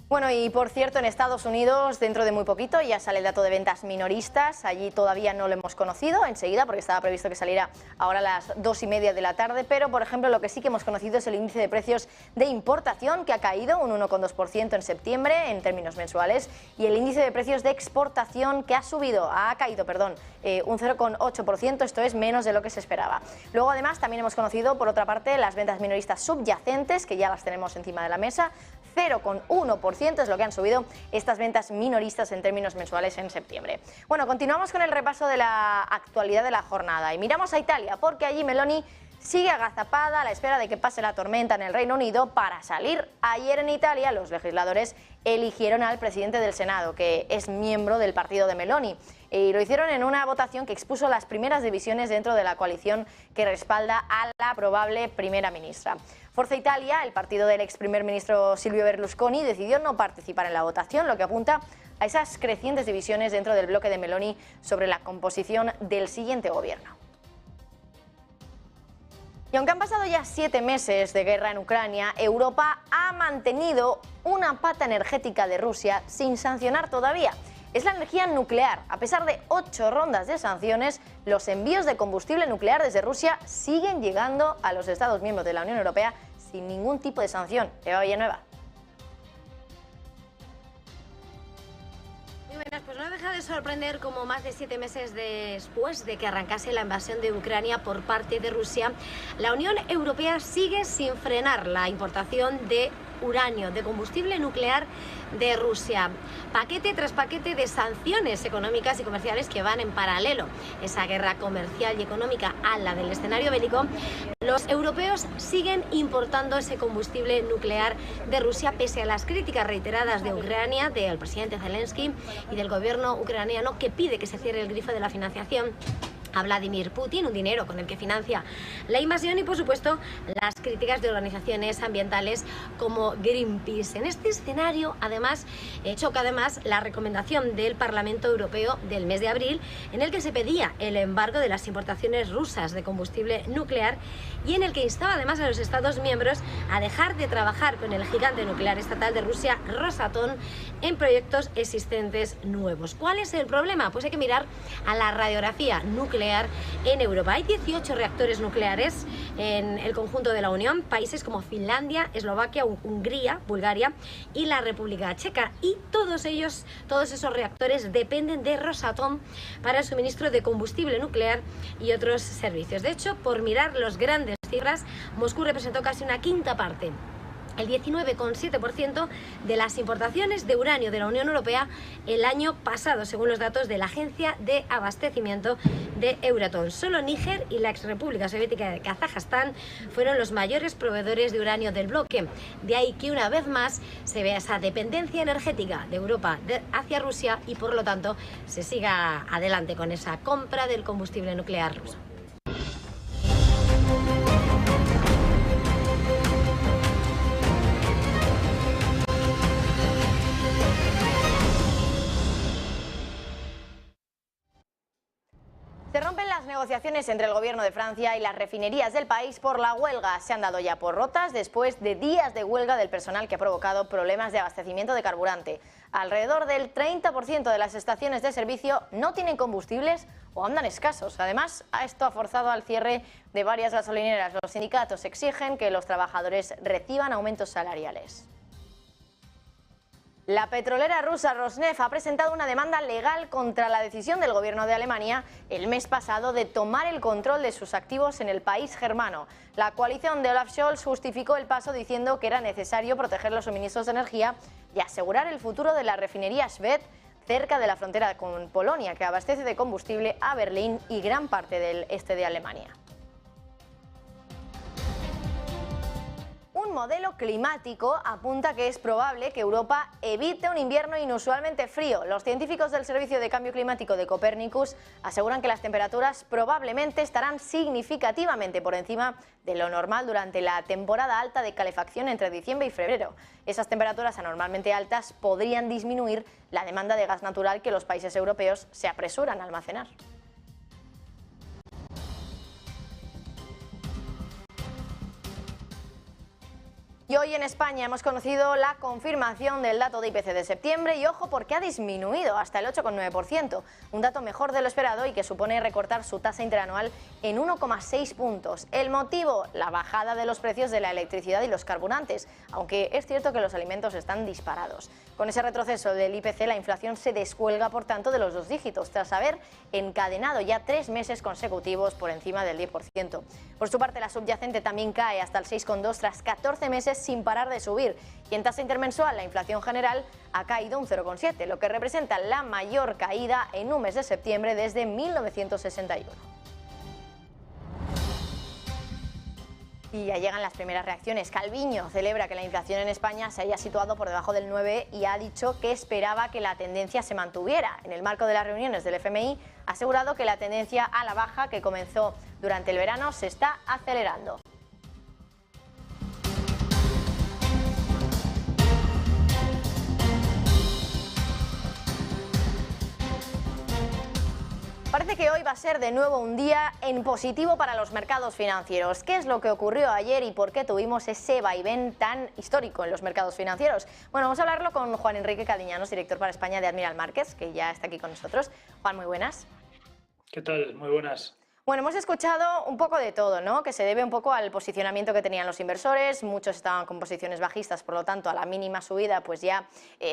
Bueno, y por cierto, en Estados Unidos, dentro de muy poquito, ya sale el dato de ventas minoristas. Allí todavía no lo hemos conocido enseguida, porque estaba previsto que saliera ahora a las 2:30 de la tarde. Pero, por ejemplo, lo que sí que hemos conocido es el índice de precios de importación, que ha caído un 1,2% en septiembre en términos mensuales. Y el índice de precios de exportación, que ha caído, un 0,8%. Esto es menos de lo que se esperaba. Luego, además, también hemos conocido, por otra parte, las ventas minoristas subyacentes, que ya las tenemos encima de la mesa. 0,1% es lo que han subido estas ventas minoristas en términos mensuales en septiembre. Bueno, continuamos con el repaso de la actualidad de la jornada y miramos a Italia, porque allí Meloni sigue agazapada a la espera de que pase la tormenta en el Reino Unido para salir. Ayer en Italia los legisladores eligieron al presidente del Senado, que es miembro del partido de Meloni, y lo hicieron en una votación que expuso las primeras divisiones dentro de la coalición que respalda a la probable primera ministra. Forza Italia, el partido del ex primer ministro Silvio Berlusconi, decidió no participar en la votación, lo que apunta a esas crecientes divisiones dentro del bloque de Meloni sobre la composición del siguiente gobierno. Y aunque han pasado ya 7 meses de guerra en Ucrania, Europa ha mantenido una pata energética de Rusia sin sancionar todavía. Es la energía nuclear. A pesar de 8 rondas de sanciones, los envíos de combustible nuclear desde Rusia siguen llegando a los Estados miembros de la Unión Europea sin ningún tipo de sanción. Eva Villanueva. Muy buenas, pues no deja de sorprender como más de 7 meses después de que arrancase la invasión de Ucrania por parte de Rusia, la Unión Europea sigue sin frenar la importación de uranio, de combustible nuclear de Rusia. Paquete tras paquete de sanciones económicas y comerciales que van en paralelo. Esa guerra comercial y económica a la del escenario bélico. Los europeos siguen importando ese combustible nuclear de Rusia pese a las críticas reiteradas de Ucrania, del presidente Zelensky y del gobierno ucraniano, que pide que se cierre el grifo de la financiación a Vladimir Putin, un dinero con el que financia la invasión, y por supuesto las críticas de organizaciones ambientales como Greenpeace. En este escenario además choca la recomendación del Parlamento Europeo del mes de abril, en el que se pedía el embargo de las importaciones rusas de combustible nuclear y en el que instaba además a los Estados miembros a dejar de trabajar con el gigante nuclear estatal de Rusia, Rosatom, en proyectos existentes nuevos. ¿Cuál es el problema? Pues hay que mirar a la radiografía nuclear en Europa. Hay 18 reactores nucleares en el conjunto de la Unión, países como Finlandia, Eslovaquia, Hungría, Bulgaria y la República Checa, y todos esos reactores dependen de Rosatom para el suministro de combustible nuclear y otros servicios. De hecho, por mirar las grandes cifras, Moscú representó casi una quinta parte el 19,7% de las importaciones de uranio de la Unión Europea el año pasado, según los datos de la Agencia de Abastecimiento de Euratom. Solo Níger y la ex República Soviética de Kazajstán fueron los mayores proveedores de uranio del bloque. De ahí que una vez más se vea esa dependencia energética de Europa hacia Rusia y por lo tanto se siga adelante con esa compra del combustible nuclear ruso. Se rompen las negociaciones entre el gobierno de Francia y las refinerías del país por la huelga. Se han dado ya por rotas después de días de huelga del personal que ha provocado problemas de abastecimiento de carburante. Alrededor del 30% de las estaciones de servicio no tienen combustibles o andan escasos. Además, esto ha forzado al cierre de varias gasolineras. Los sindicatos exigen que los trabajadores reciban aumentos salariales. La petrolera rusa Rosneft ha presentado una demanda legal contra la decisión del gobierno de Alemania el mes pasado de tomar el control de sus activos en el país germano. La coalición de Olaf Scholz justificó el paso diciendo que era necesario proteger los suministros de energía y asegurar el futuro de la refinería Schwedt, cerca de la frontera con Polonia, que abastece de combustible a Berlín y gran parte del este de Alemania. Un modelo climático apunta que es probable que Europa evite un invierno inusualmente frío. Los científicos del Servicio de Cambio Climático de Copernicus aseguran que las temperaturas probablemente estarán significativamente por encima de lo normal durante la temporada alta de calefacción entre diciembre y febrero. Esas temperaturas anormalmente altas podrían disminuir la demanda de gas natural que los países europeos se apresuran a almacenar. Y hoy en España hemos conocido la confirmación del dato de IPC de septiembre y ojo porque ha disminuido hasta el 8,9%, un dato mejor de lo esperado y que supone recortar su tasa interanual en 1,6 puntos. El motivo, la bajada de los precios de la electricidad y los carburantes, aunque es cierto que los alimentos están disparados. Con ese retroceso del IPC, la inflación se descuelga por tanto de los dos dígitos, tras haber encadenado ya 3 meses consecutivos por encima del 10%. Por su parte, la subyacente también cae hasta el 6,2 tras 14 meses sin parar de subir, y en tasa intermensual la inflación general ha caído un 0,7, lo que representa la mayor caída en un mes de septiembre desde 1961. Y ya llegan las primeras reacciones. Calviño celebra que la inflación en España se haya situado por debajo del 9 y ha dicho que esperaba que la tendencia se mantuviera. En el marco de las reuniones del FMI ha asegurado que la tendencia a la baja que comenzó durante el verano se está acelerando. Parece que hoy va a ser de nuevo un día en positivo para los mercados financieros. ¿Qué es lo que ocurrió ayer y por qué tuvimos ese vaivén tan histórico en los mercados financieros? Bueno, vamos a hablarlo con Juan Enrique Cadiñanos, director para España de Admiral Márquez, que ya está aquí con nosotros. Juan, muy buenas. ¿Qué tal? Muy buenas. Bueno, hemos escuchado un poco de todo, ¿no? Que se debe un poco al posicionamiento que tenían los inversores, muchos estaban con posiciones bajistas, por lo tanto a la mínima subida pues ya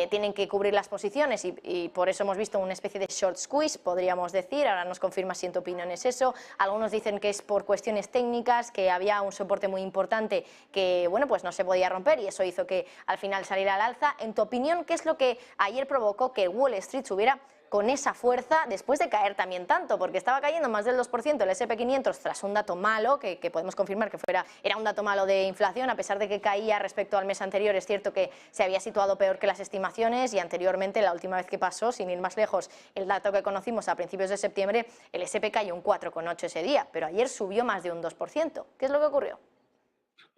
tienen que cubrir las posiciones y por eso hemos visto una especie de short squeeze, podríamos decir. Ahora nos confirma si en tu opinión es eso. Algunos dicen que es por cuestiones técnicas, que había un soporte muy importante que, bueno, pues no se podía romper y eso hizo que al final saliera al alza. En tu opinión, ¿qué es lo que ayer provocó que Wall Street subiera con esa fuerza después de caer también tanto? Porque estaba cayendo más del 2% el S&P 500 tras un dato malo, que podemos confirmar que era un dato malo de inflación, a pesar de que caía respecto al mes anterior. Es cierto que se había situado peor que las estimaciones y anteriormente, la última vez que pasó, sin ir más lejos, el dato que conocimos a principios de septiembre, el S&P cayó un 4,8 ese día, pero ayer subió más de un 2%. ¿Qué es lo que ocurrió?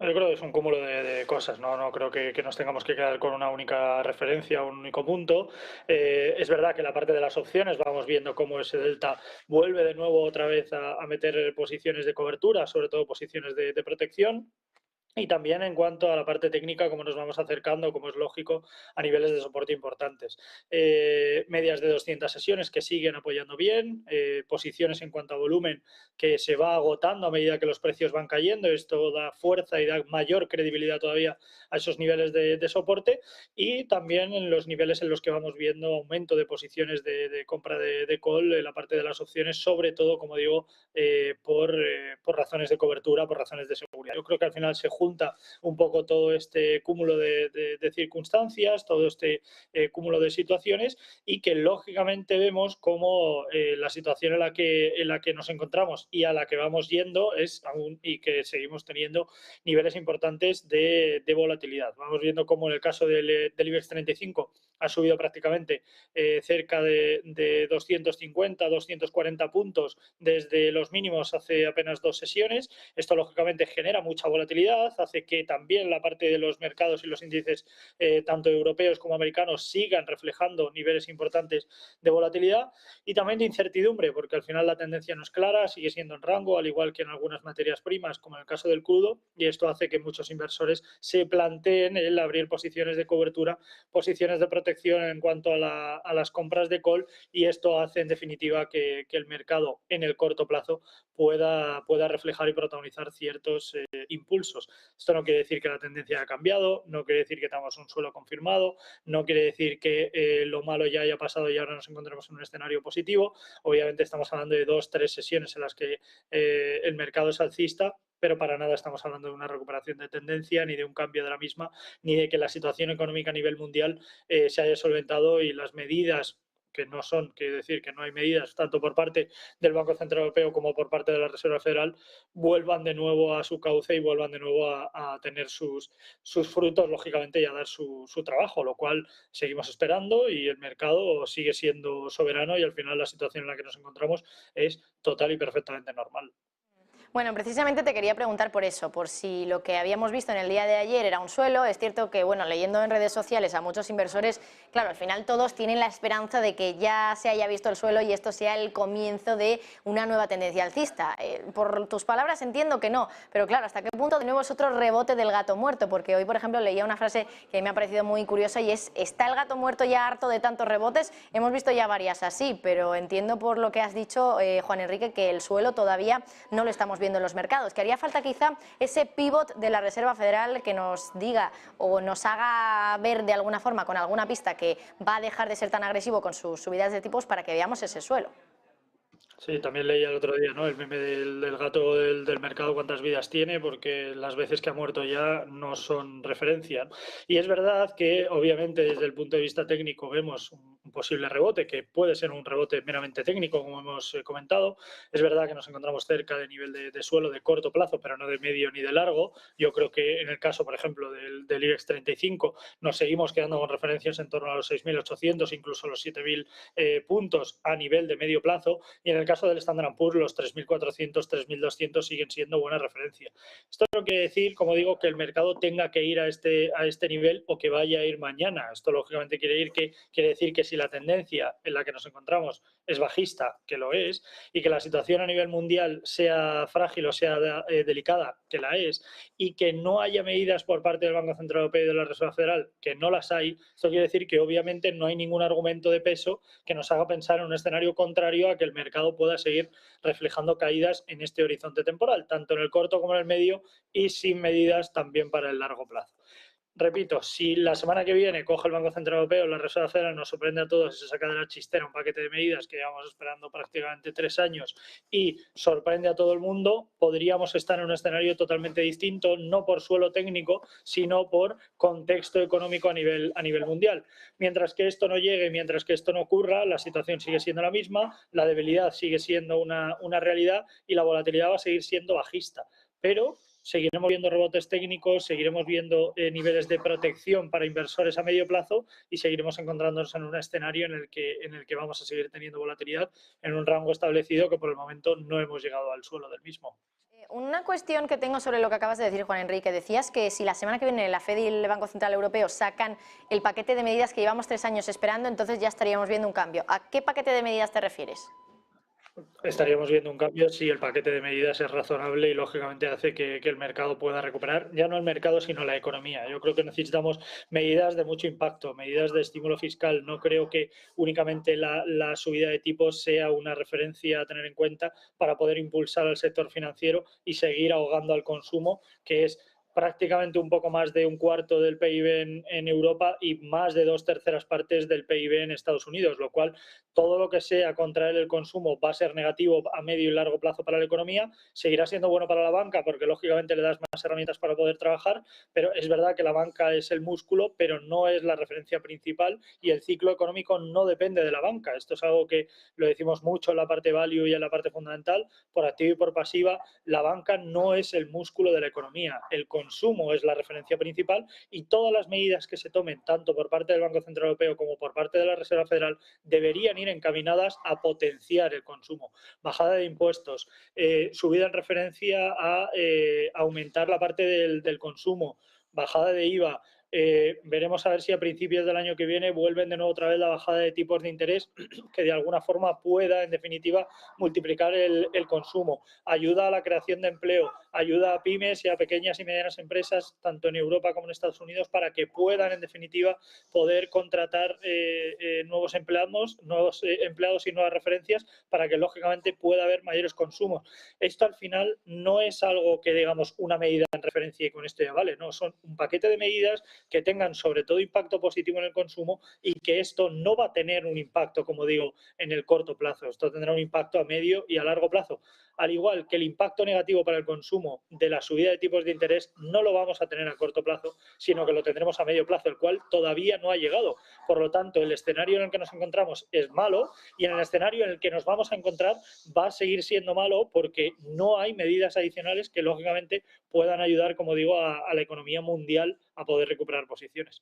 Yo creo que es un cúmulo de cosas, ¿no? No creo que nos tengamos que quedar con una única referencia, un único punto. Es verdad que la parte de las opciones vamos viendo cómo ese delta vuelve de nuevo otra vez a meter posiciones de cobertura, sobre todo posiciones de protección. Y también en cuanto a la parte técnica, como nos vamos acercando, como es lógico, a niveles de soporte importantes. Medias de 200 sesiones que siguen apoyando bien, posiciones en cuanto a volumen que se va agotando a medida que los precios van cayendo. Esto da fuerza y da mayor credibilidad todavía a esos niveles de soporte, y también en los niveles en los que vamos viendo aumento de posiciones de compra de call en la parte de las opciones, sobre todo, como digo, por razones de cobertura, por razones de seguridad. Yo creo que al final se junta junta un poco todo este cúmulo de circunstancias, todo este cúmulo de situaciones, y que lógicamente vemos cómo la situación en la que nos encontramos y a la que vamos yendo es aún, y que seguimos teniendo niveles importantes de volatilidad. Vamos viendo cómo en el caso del IBEX 35 ha subido prácticamente cerca de 250, 240 puntos desde los mínimos hace apenas 2 sesiones. Esto lógicamente genera mucha volatilidad, hace que también la parte de los mercados y los índices tanto europeos como americanos sigan reflejando niveles importantes de volatilidad y también de incertidumbre, porque al final la tendencia no es clara, sigue siendo en rango, al igual que en algunas materias primas, como en el caso del crudo, y esto hace que muchos inversores se planteen el abrir posiciones de cobertura, posiciones de protección en cuanto a las compras de call, y esto hace en definitiva que el mercado en el corto plazo pueda reflejar y protagonizar ciertos impulsos. Esto no quiere decir que la tendencia haya cambiado, no quiere decir que tengamos un suelo confirmado, no quiere decir que lo malo ya haya pasado y ahora nos encontremos en un escenario positivo. Obviamente estamos hablando de 2-3 sesiones en las que el mercado es alcista, pero para nada estamos hablando de una recuperación de tendencia, ni de un cambio de la misma, ni de que la situación económica a nivel mundial se haya solventado y las medidas que no son, quiere decir que no hay medidas tanto por parte del Banco Central Europeo como por parte de la Reserva Federal, vuelvan de nuevo a su cauce y vuelvan de nuevo a tener sus frutos, lógicamente, y a dar su trabajo, lo cual seguimos esperando y el mercado sigue siendo soberano y al final la situación en la que nos encontramos es total y perfectamente normal. Bueno, precisamente te quería preguntar por eso, por si lo que habíamos visto en el día de ayer era un suelo. Es cierto que, bueno, leyendo en redes sociales a muchos inversores, claro, al final todos tienen la esperanza de que ya se haya visto el suelo y esto sea el comienzo de una nueva tendencia alcista. Por tus palabras entiendo que no, pero claro, ¿hasta qué punto de nuevo es otro rebote del gato muerto? Porque hoy, por ejemplo, leía una frase que me ha parecido muy curiosa y es: ¿está el gato muerto ya harto de tantos rebotes? Hemos visto ya varias así, pero entiendo por lo que has dicho, Juan Enrique, que el suelo todavía no lo estamos viendo en los mercados, que haría falta quizá ese pivot de la Reserva Federal que nos diga o nos haga ver de alguna forma, con alguna pista, que va a dejar de ser tan agresivo con sus subidas de tipos para que veamos ese suelo. Sí, también leía el otro día, ¿no?, el meme del gato del mercado, cuántas vidas tiene, porque las veces que ha muerto ya no son referencia. Y es verdad que, obviamente, desde el punto de vista técnico vemos un posible rebote, que puede ser un rebote meramente técnico, como hemos comentado. Es verdad que nos encontramos cerca de nivel de suelo de corto plazo, pero no de medio ni de largo. Yo creo que en el caso, por ejemplo, del IBEX 35, nos seguimos quedando con referencias en torno a los 6.800, incluso los 7.000 puntos a nivel de medio plazo, y en el caso del Standard & Poor's los 3.400, 3.200 siguen siendo buena referencia. Esto no quiere decir, como digo, que el mercado tenga que ir a este nivel o que vaya a ir mañana. Esto lógicamente quiere decir que si la tendencia en la que nos encontramos es bajista, que lo es, y que la situación a nivel mundial sea frágil o sea delicada, que la es, y que no haya medidas por parte del Banco Central Europeo y de la Reserva Federal, que no las hay, esto quiere decir que obviamente no hay ningún argumento de peso que nos haga pensar en un escenario contrario a que el mercado pueda seguir reflejando caídas en este horizonte temporal, tanto en el corto como en el medio, y sin medidas también para el largo plazo. Repito, si la semana que viene coge el Banco Central Europeo, la Reserva Federal, nos sorprende a todos y se saca de la chistera un paquete de medidas que llevamos esperando prácticamente 3 años y sorprende a todo el mundo, podríamos estar en un escenario totalmente distinto, no por suelo técnico, sino por contexto económico a nivel mundial. Mientras que esto no llegue, mientras que esto no ocurra, la situación sigue siendo la misma, la debilidad sigue siendo una realidad y la volatilidad va a seguir siendo bajista. Pero seguiremos viendo rebotes técnicos, seguiremos viendo niveles de protección para inversores a medio plazo y seguiremos encontrándonos en un escenario en el que vamos a seguir teniendo volatilidad en un rango establecido que por el momento no hemos llegado al suelo del mismo. Una cuestión que tengo sobre lo que acabas de decir, Juan Enrique. Decías que si la semana que viene la FED y el Banco Central Europeo sacan el paquete de medidas que llevamos 3 años esperando, entonces ya estaríamos viendo un cambio. ¿A qué paquete de medidas te refieres? Estaríamos viendo un cambio si el paquete de medidas es razonable y lógicamente hace que el mercado pueda recuperar, ya no el mercado sino la economía. Yo creo que necesitamos medidas de mucho impacto, medidas de estímulo fiscal. No creo que únicamente la subida de tipos sea una referencia a tener en cuenta para poder impulsar al sector financiero y seguir ahogando al consumo, que es prácticamente un poco más de un cuarto del PIB en Europa y más de 2/3 partes del PIB en Estados Unidos, lo cual todo lo que sea contraer el consumo va a ser negativo a medio y largo plazo para la economía, seguirá siendo bueno para la banca porque lógicamente le das más herramientas para poder trabajar, pero es verdad que la banca es el músculo, pero no es la referencia principal y el ciclo económico no depende de la banca. Esto es algo que lo decimos mucho en la parte value y en la parte fundamental, por activa y por pasiva, la banca no es el músculo de la economía, el consumo es la referencia principal y todas las medidas que se tomen, tanto por parte del Banco Central Europeo como por parte de la Reserva Federal, deberían ir encaminadas a potenciar el consumo. Bajada de impuestos, subida en referencia a aumentar la parte del consumo, bajada de IVA. Veremos a ver si a principios del año que viene vuelven de nuevo otra vez la bajada de tipos de interés que de alguna forma pueda, en definitiva, multiplicar el consumo. Ayuda a la creación de empleo, ayuda a pymes y a pequeñas y medianas empresas, tanto en Europa como en Estados Unidos, para que puedan, en definitiva, poder contratar nuevos empleados y nuevas referencias para que, lógicamente, pueda haber mayores consumos. Esto, al final, no es algo que, digamos, una medida en referencia y con esto ya vale, no, son un paquete de medidas que tengan sobre todo impacto positivo en el consumo y que esto no va a tener un impacto, como digo, en el corto plazo. Esto tendrá un impacto a medio y a largo plazo. Al igual que el impacto negativo para el consumo de la subida de tipos de interés no lo vamos a tener a corto plazo, sino que lo tendremos a medio plazo, el cual todavía no ha llegado. Por lo tanto, el escenario en el que nos encontramos es malo y en el escenario en el que nos vamos a encontrar va a seguir siendo malo porque no hay medidas adicionales que, lógicamente, puedan ayudar, como digo, a la economía mundial a poder recuperar posiciones.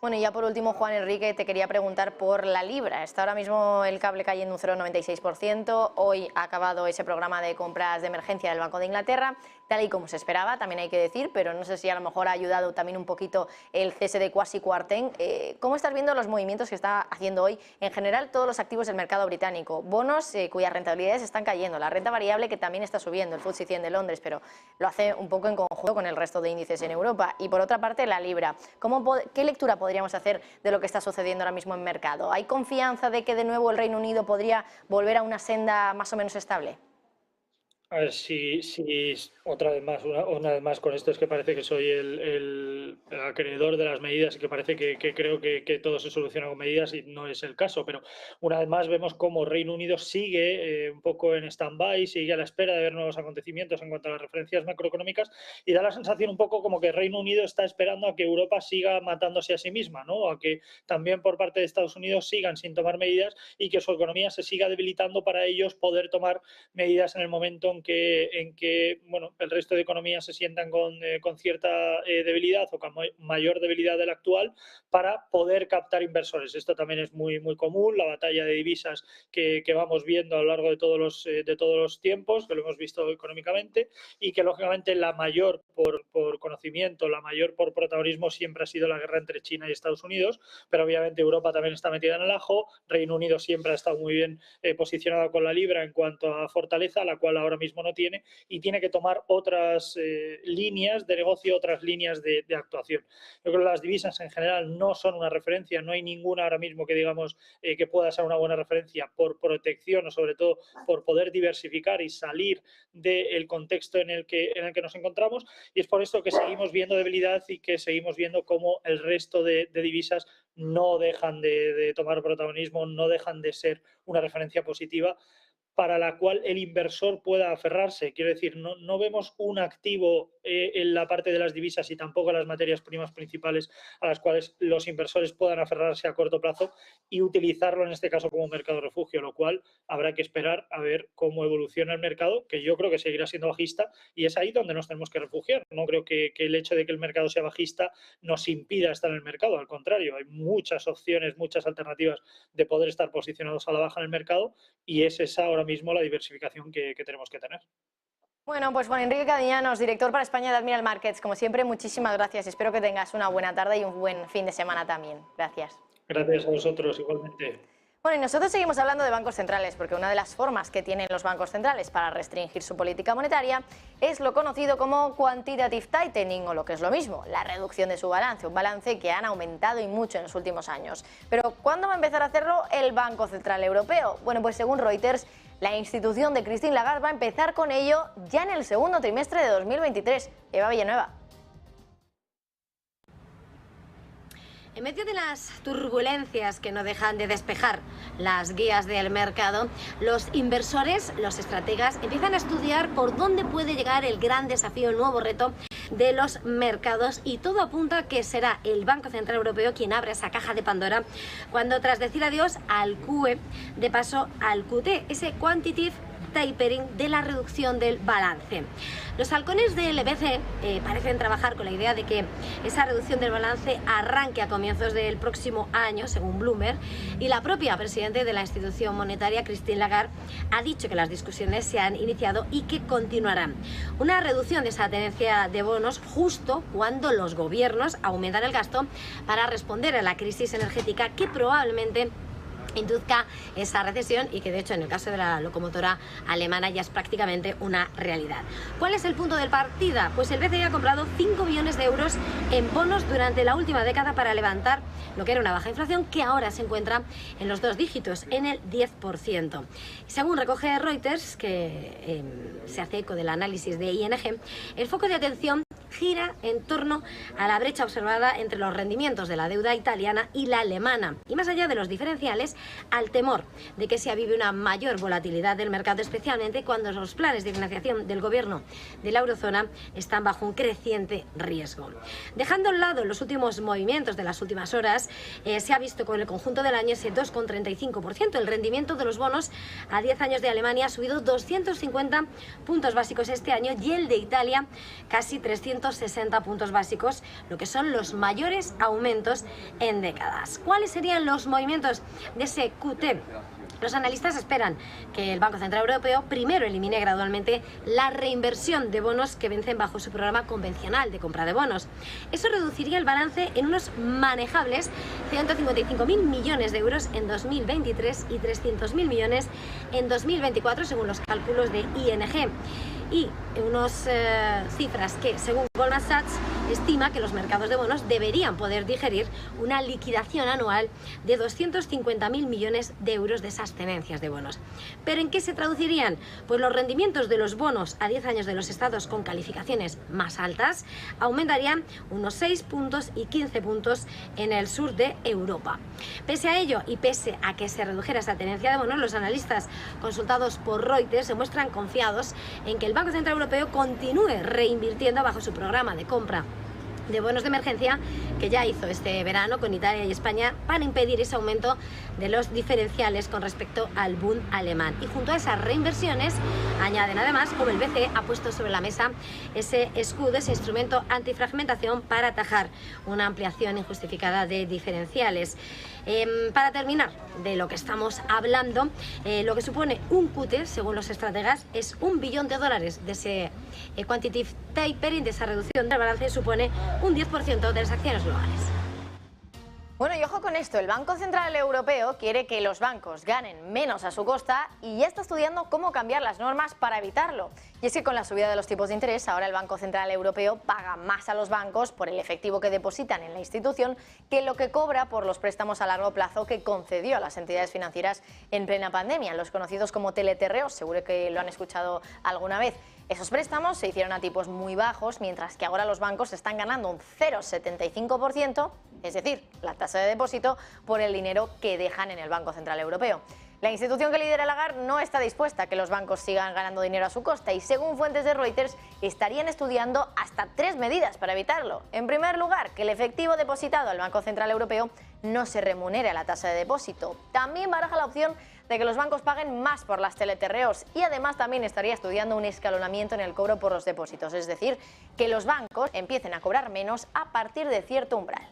Bueno, y ya por último, Juan Enrique, te quería preguntar por la libra. Está ahora mismo el cable cayendo un 0,96%. Hoy ha acabado ese programa de compras de emergencia del Banco de Inglaterra, tal y como se esperaba, también hay que decir, pero no sé si a lo mejor ha ayudado también un poquito el cese de Kwasi Kwarteng. ¿Cómo estás viendo los movimientos que está haciendo hoy en general todos los activos del mercado británico? Bonos cuyas rentabilidades están cayendo, la renta variable que también está subiendo, el FTSE 100 de Londres, pero lo hace un poco en conjunto con el resto de índices en Europa. Y por otra parte, la libra. ¿Qué lectura podríamos hacer de lo que está sucediendo ahora mismo en mercado? ¿Hay confianza de que de nuevo el Reino Unido podría volver a una senda más o menos estable? A ver, si otra vez más, una vez más con esto es que parece que soy el acreedor de las medidas y que parece que creo que todo se soluciona con medidas y no es el caso, pero una vez más vemos cómo Reino Unido sigue un poco en stand-by, sigue a la espera de ver nuevos acontecimientos en cuanto a las referencias macroeconómicas y da la sensación un poco como que Reino Unido está esperando a que Europa siga matándose a sí misma, ¿no? A que también por parte de Estados Unidos sigan sin tomar medidas y que su economía se siga debilitando para ellos poder tomar medidas en el momento en que bueno, el resto de economías se sientan con cierta debilidad o con mayor debilidad de la actual para poder captar inversores. Esto también es muy común, la batalla de divisas que vamos viendo a lo largo de todos los tiempos, que lo hemos visto económicamente y que lógicamente la mayor por conocimiento, la mayor por protagonismo siempre ha sido la guerra entre China y Estados Unidos, pero obviamente Europa también está metida en el ajo, Reino Unido siempre ha estado muy bien posicionado con la libra en cuanto a fortaleza, la cual ahora mismo no tiene y tiene que tomar otras líneas de negocio, otras líneas de actuación. Yo creo que las divisas en general no son una referencia, no hay ninguna ahora mismo que digamos que pueda ser una buena referencia por protección o sobre todo por poder diversificar y salir del contexto en el que nos encontramos y es por esto que seguimos viendo debilidad y que seguimos viendo cómo el resto de divisas no dejan de tomar protagonismo, no dejan de ser una referencia positiva para la cual el inversor pueda aferrarse. Quiero decir, no vemos un activo en la parte de las divisas y tampoco en las materias primas principales a las cuales los inversores puedan aferrarse a corto plazo y utilizarlo en este caso como mercado refugio, lo cual habrá que esperar a ver cómo evoluciona el mercado, que yo creo que seguirá siendo bajista y es ahí donde nos tenemos que refugiar. No creo que el hecho de que el mercado sea bajista nos impida estar en el mercado, al contrario, hay muchas opciones, muchas alternativas de poder estar posicionados a la baja en el mercado y es esa ahora mismo la diversificación que tenemos que tener. Bueno, pues Juan Enrique Cadiñanos, director para España de Admiral Markets, como siempre, muchísimas gracias. Espero que tengas una buena tarde y un buen fin de semana también. Gracias. Gracias a vosotros, igualmente. Bueno, y nosotros seguimos hablando de bancos centrales, porque una de las formas que tienen los bancos centrales para restringir su política monetaria es lo conocido como quantitative tightening, o lo que es lo mismo, la reducción de su balance, un balance que han aumentado y mucho en los últimos años. Pero ¿cuándo va a empezar a hacerlo el Banco Central Europeo? Bueno, pues según Reuters, la institución de Christine Lagarde va a empezar con ello ya en el segundo trimestre de 2023. Eva Villanueva. En medio de las turbulencias que no dejan de despejar las guías del mercado, los inversores, los estrategas, empiezan a estudiar por dónde puede llegar el gran desafío, el nuevo reto de los mercados, y todo apunta a que será el Banco Central Europeo quien abra esa caja de Pandora cuando, tras decir adiós al QE, de paso al QT, ese Quantitative Tapering de la reducción del balance. Los halcones del BCE parecen trabajar con la idea de que esa reducción del balance arranque a comienzos del próximo año, según Bloomberg, y la propia presidenta de la institución monetaria, Christine Lagarde, ha dicho que las discusiones se han iniciado y que continuarán. Una reducción de esa tenencia de bonos justo cuando los gobiernos aumentan el gasto para responder a la crisis energética que probablemente induzca esa recesión y que, de hecho, en el caso de la locomotora alemana ya es prácticamente una realidad. ¿Cuál es el punto de partida? Pues el BCE ha comprado 5 billones de euros en bonos durante la última década para levantar lo que era una baja inflación que ahora se encuentra en los 2 dígitos, en el 10%. Según recoge Reuters, que se hace eco del análisis de ING, el foco de atención gira en torno a la brecha observada entre los rendimientos de la deuda italiana y la alemana, y más allá de los diferenciales, al temor de que se avive una mayor volatilidad del mercado, especialmente cuando los planes de financiación del gobierno de la eurozona están bajo un creciente riesgo. Dejando a un lado los últimos movimientos de las últimas horas, se ha visto con el conjunto del año ese 2,35%. El rendimiento de los bonos a 10 años de Alemania ha subido 250 puntos básicos este año y el de Italia casi 360 puntos básicos, lo que son los mayores aumentos en décadas. ¿Cuáles serían los movimientos de ese QT? Los analistas esperan que el Banco Central Europeo primero elimine gradualmente la reinversión de bonos que vencen bajo su programa convencional de compra de bonos. Eso reduciría el balance en unos manejables 155.000 millones de euros en 2023 y 300.000 millones en 2024, según los cálculos de ING. Y unas cifras que, según Goldman Sachs, estima que los mercados de bonos deberían poder digerir una liquidación anual de 250.000 millones de euros de esas tenencias de bonos. ¿Pero en qué se traducirían? Pues los rendimientos de los bonos a 10 años de los estados con calificaciones más altas aumentarían unos 6 puntos y 15 puntos en el sur de Europa. Pese a ello y pese a que se redujera esa tenencia de bonos, los analistas consultados por Reuters se muestran confiados en que el Banco Central Europeo continúe reinvirtiendo bajo su programa de compra de bonos de emergencia que ya hizo este verano con Italia y España para impedir ese aumento de los diferenciales con respecto al Bund alemán. Y junto a esas reinversiones añaden además como el BCE ha puesto sobre la mesa ese escudo, ese instrumento antifragmentación para atajar una ampliación injustificada de diferenciales. Para terminar, de lo que estamos hablando, lo que supone un QT, según los estrategas, es $1 billón de ese quantitative tapering, de esa reducción del balance, supone un 10% de las acciones globales. Bueno, y ojo con esto, el Banco Central Europeo quiere que los bancos ganen menos a su costa y ya está estudiando cómo cambiar las normas para evitarlo. Y es que con la subida de los tipos de interés, ahora el Banco Central Europeo paga más a los bancos por el efectivo que depositan en la institución que lo que cobra por los préstamos a largo plazo que concedió a las entidades financieras en plena pandemia, los conocidos como teleterreos, seguro que lo han escuchado alguna vez. Esos préstamos se hicieron a tipos muy bajos, mientras que ahora los bancos están ganando un 0,75%, es decir, la tasa de depósito, por el dinero que dejan en el Banco Central Europeo. La institución que lidera Lagarde no está dispuesta a que los bancos sigan ganando dinero a su costa y, según fuentes de Reuters, estarían estudiando hasta 3 medidas para evitarlo. En primer lugar, que el efectivo depositado al Banco Central Europeo no se remunere a la tasa de depósito. También baraja la opción de que los bancos paguen más por las teleterreos y además también estaría estudiando un escalonamiento en el cobro por los depósitos, es decir, que los bancos empiecen a cobrar menos a partir de cierto umbral.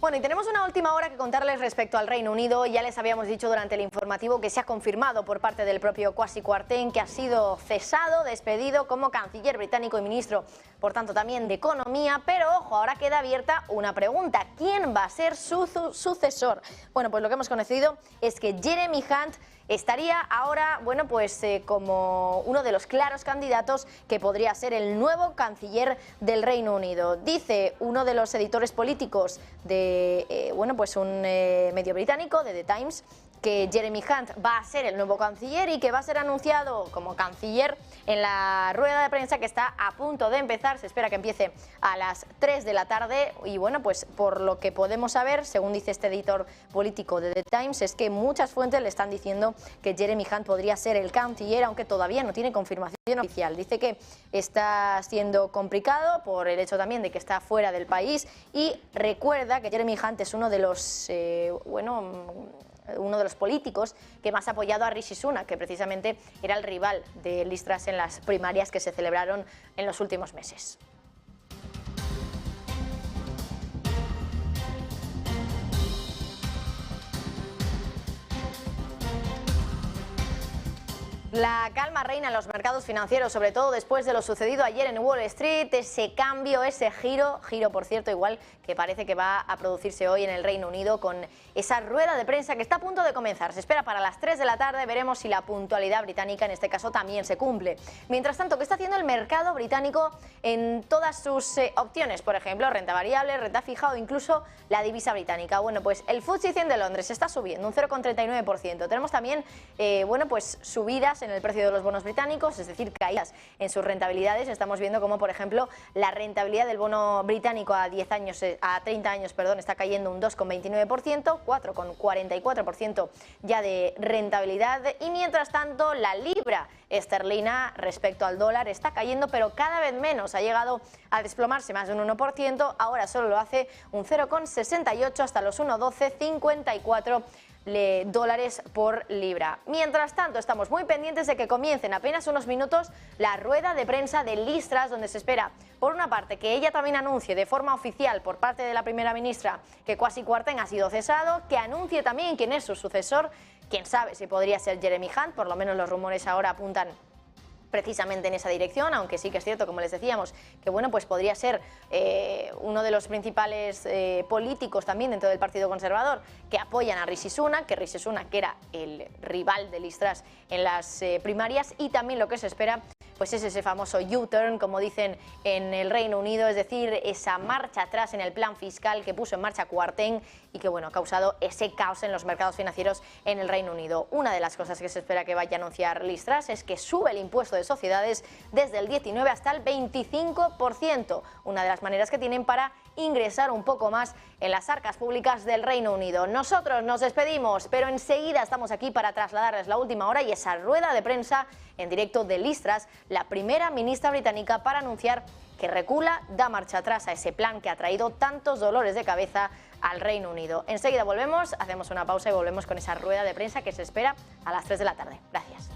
Bueno, y tenemos una última hora que contarles respecto al Reino Unido. Ya les habíamos dicho durante el informativo que se ha confirmado por parte del propio Kwasi Kwarteng que ha sido cesado, despedido como canciller británico y ministro, por tanto también de Economía. Pero ojo, ahora queda abierta una pregunta: ¿quién va a ser su sucesor? Bueno, pues lo que hemos conocido es que Jeremy Hunt estaría ahora, bueno, pues como uno de los claros candidatos que podría ser el nuevo canciller del Reino Unido. Dice uno de los editores políticos de, bueno, pues un medio británico, de The Times, que Jeremy Hunt va a ser el nuevo canciller y que va a ser anunciado como canciller en la rueda de prensa que está a punto de empezar. Se espera que empiece a las 3 de la tarde y bueno, pues por lo que podemos saber, según dice este editor político de The Times, es que muchas fuentes le están diciendo que Jeremy Hunt podría ser el canciller, aunque todavía no tiene confirmación oficial. Dice que está siendo complicado por el hecho también de que está fuera del país y recuerda que Jeremy Hunt es uno de los uno de los políticos que más ha apoyado a Rishi Sunak, que precisamente era el rival de Liz Truss en las primarias que se celebraron en los últimos meses. La calma reina en los mercados financieros, sobre todo después de lo sucedido ayer en Wall Street, ese cambio, ese giro por cierto, igual que parece que va a producirse hoy en el Reino Unido con esa rueda de prensa que está a punto de comenzar. Se espera para las 3 de la tarde, veremos si la puntualidad británica en este caso también se cumple. Mientras tanto, ¿qué está haciendo el mercado británico en todas sus opciones? Por ejemplo, renta variable, renta fija o incluso la divisa británica. Bueno, pues el FTSE 100 de Londres está subiendo un 0,39%. Tenemos también, pues subidas en el precio de los bonos británicos, es decir, caídas en sus rentabilidades. Estamos viendo como, por ejemplo, la rentabilidad del bono británico a 30 años, está cayendo un 2,29%, 4,44% ya de rentabilidad. Y mientras tanto, la libra esterlina respecto al dólar está cayendo, pero cada vez menos. Ha llegado a desplomarse más de un 1%, ahora solo lo hace un 0,68 hasta los 1,1254 dólares por libra. Mientras tanto, estamos muy pendientes de que comiencen apenas unos minutos la rueda de prensa de Liz Truss, donde se espera, por una parte, que ella también anuncie de forma oficial por parte de la primera ministra que Kwasi Kwarteng ha sido cesado, que anuncie también quién es su sucesor. Quién sabe si podría ser Jeremy Hunt, por lo menos los rumores ahora apuntan precisamente en esa dirección, aunque sí que es cierto, como les decíamos, que bueno, pues podría ser uno de los principales políticos también dentro del Partido Conservador que apoyan a Rishi Sunak, que era el rival de Liz Truss en las primarias. Y también lo que se espera pues es ese famoso U-turn, como dicen en el Reino Unido, es decir, esa marcha atrás en el plan fiscal que puso en marcha Kwarteng y que bueno, ha causado ese caos en los mercados financieros en el Reino Unido. Una de las cosas que se espera que vaya a anunciar Liz Truss es que sube el impuesto de sociedades desde el 19 hasta el 25%, una de las maneras que tienen para ingresar un poco más en las arcas públicas del Reino Unido. Nosotros nos despedimos, pero enseguida estamos aquí para trasladarles la última hora y esa rueda de prensa en directo de Liz Truss, la primera ministra británica, para anunciar que recula, da marcha atrás a ese plan que ha traído tantos dolores de cabeza al Reino Unido. Enseguida volvemos, hacemos una pausa y volvemos con esa rueda de prensa que se espera a las 3 de la tarde. Gracias.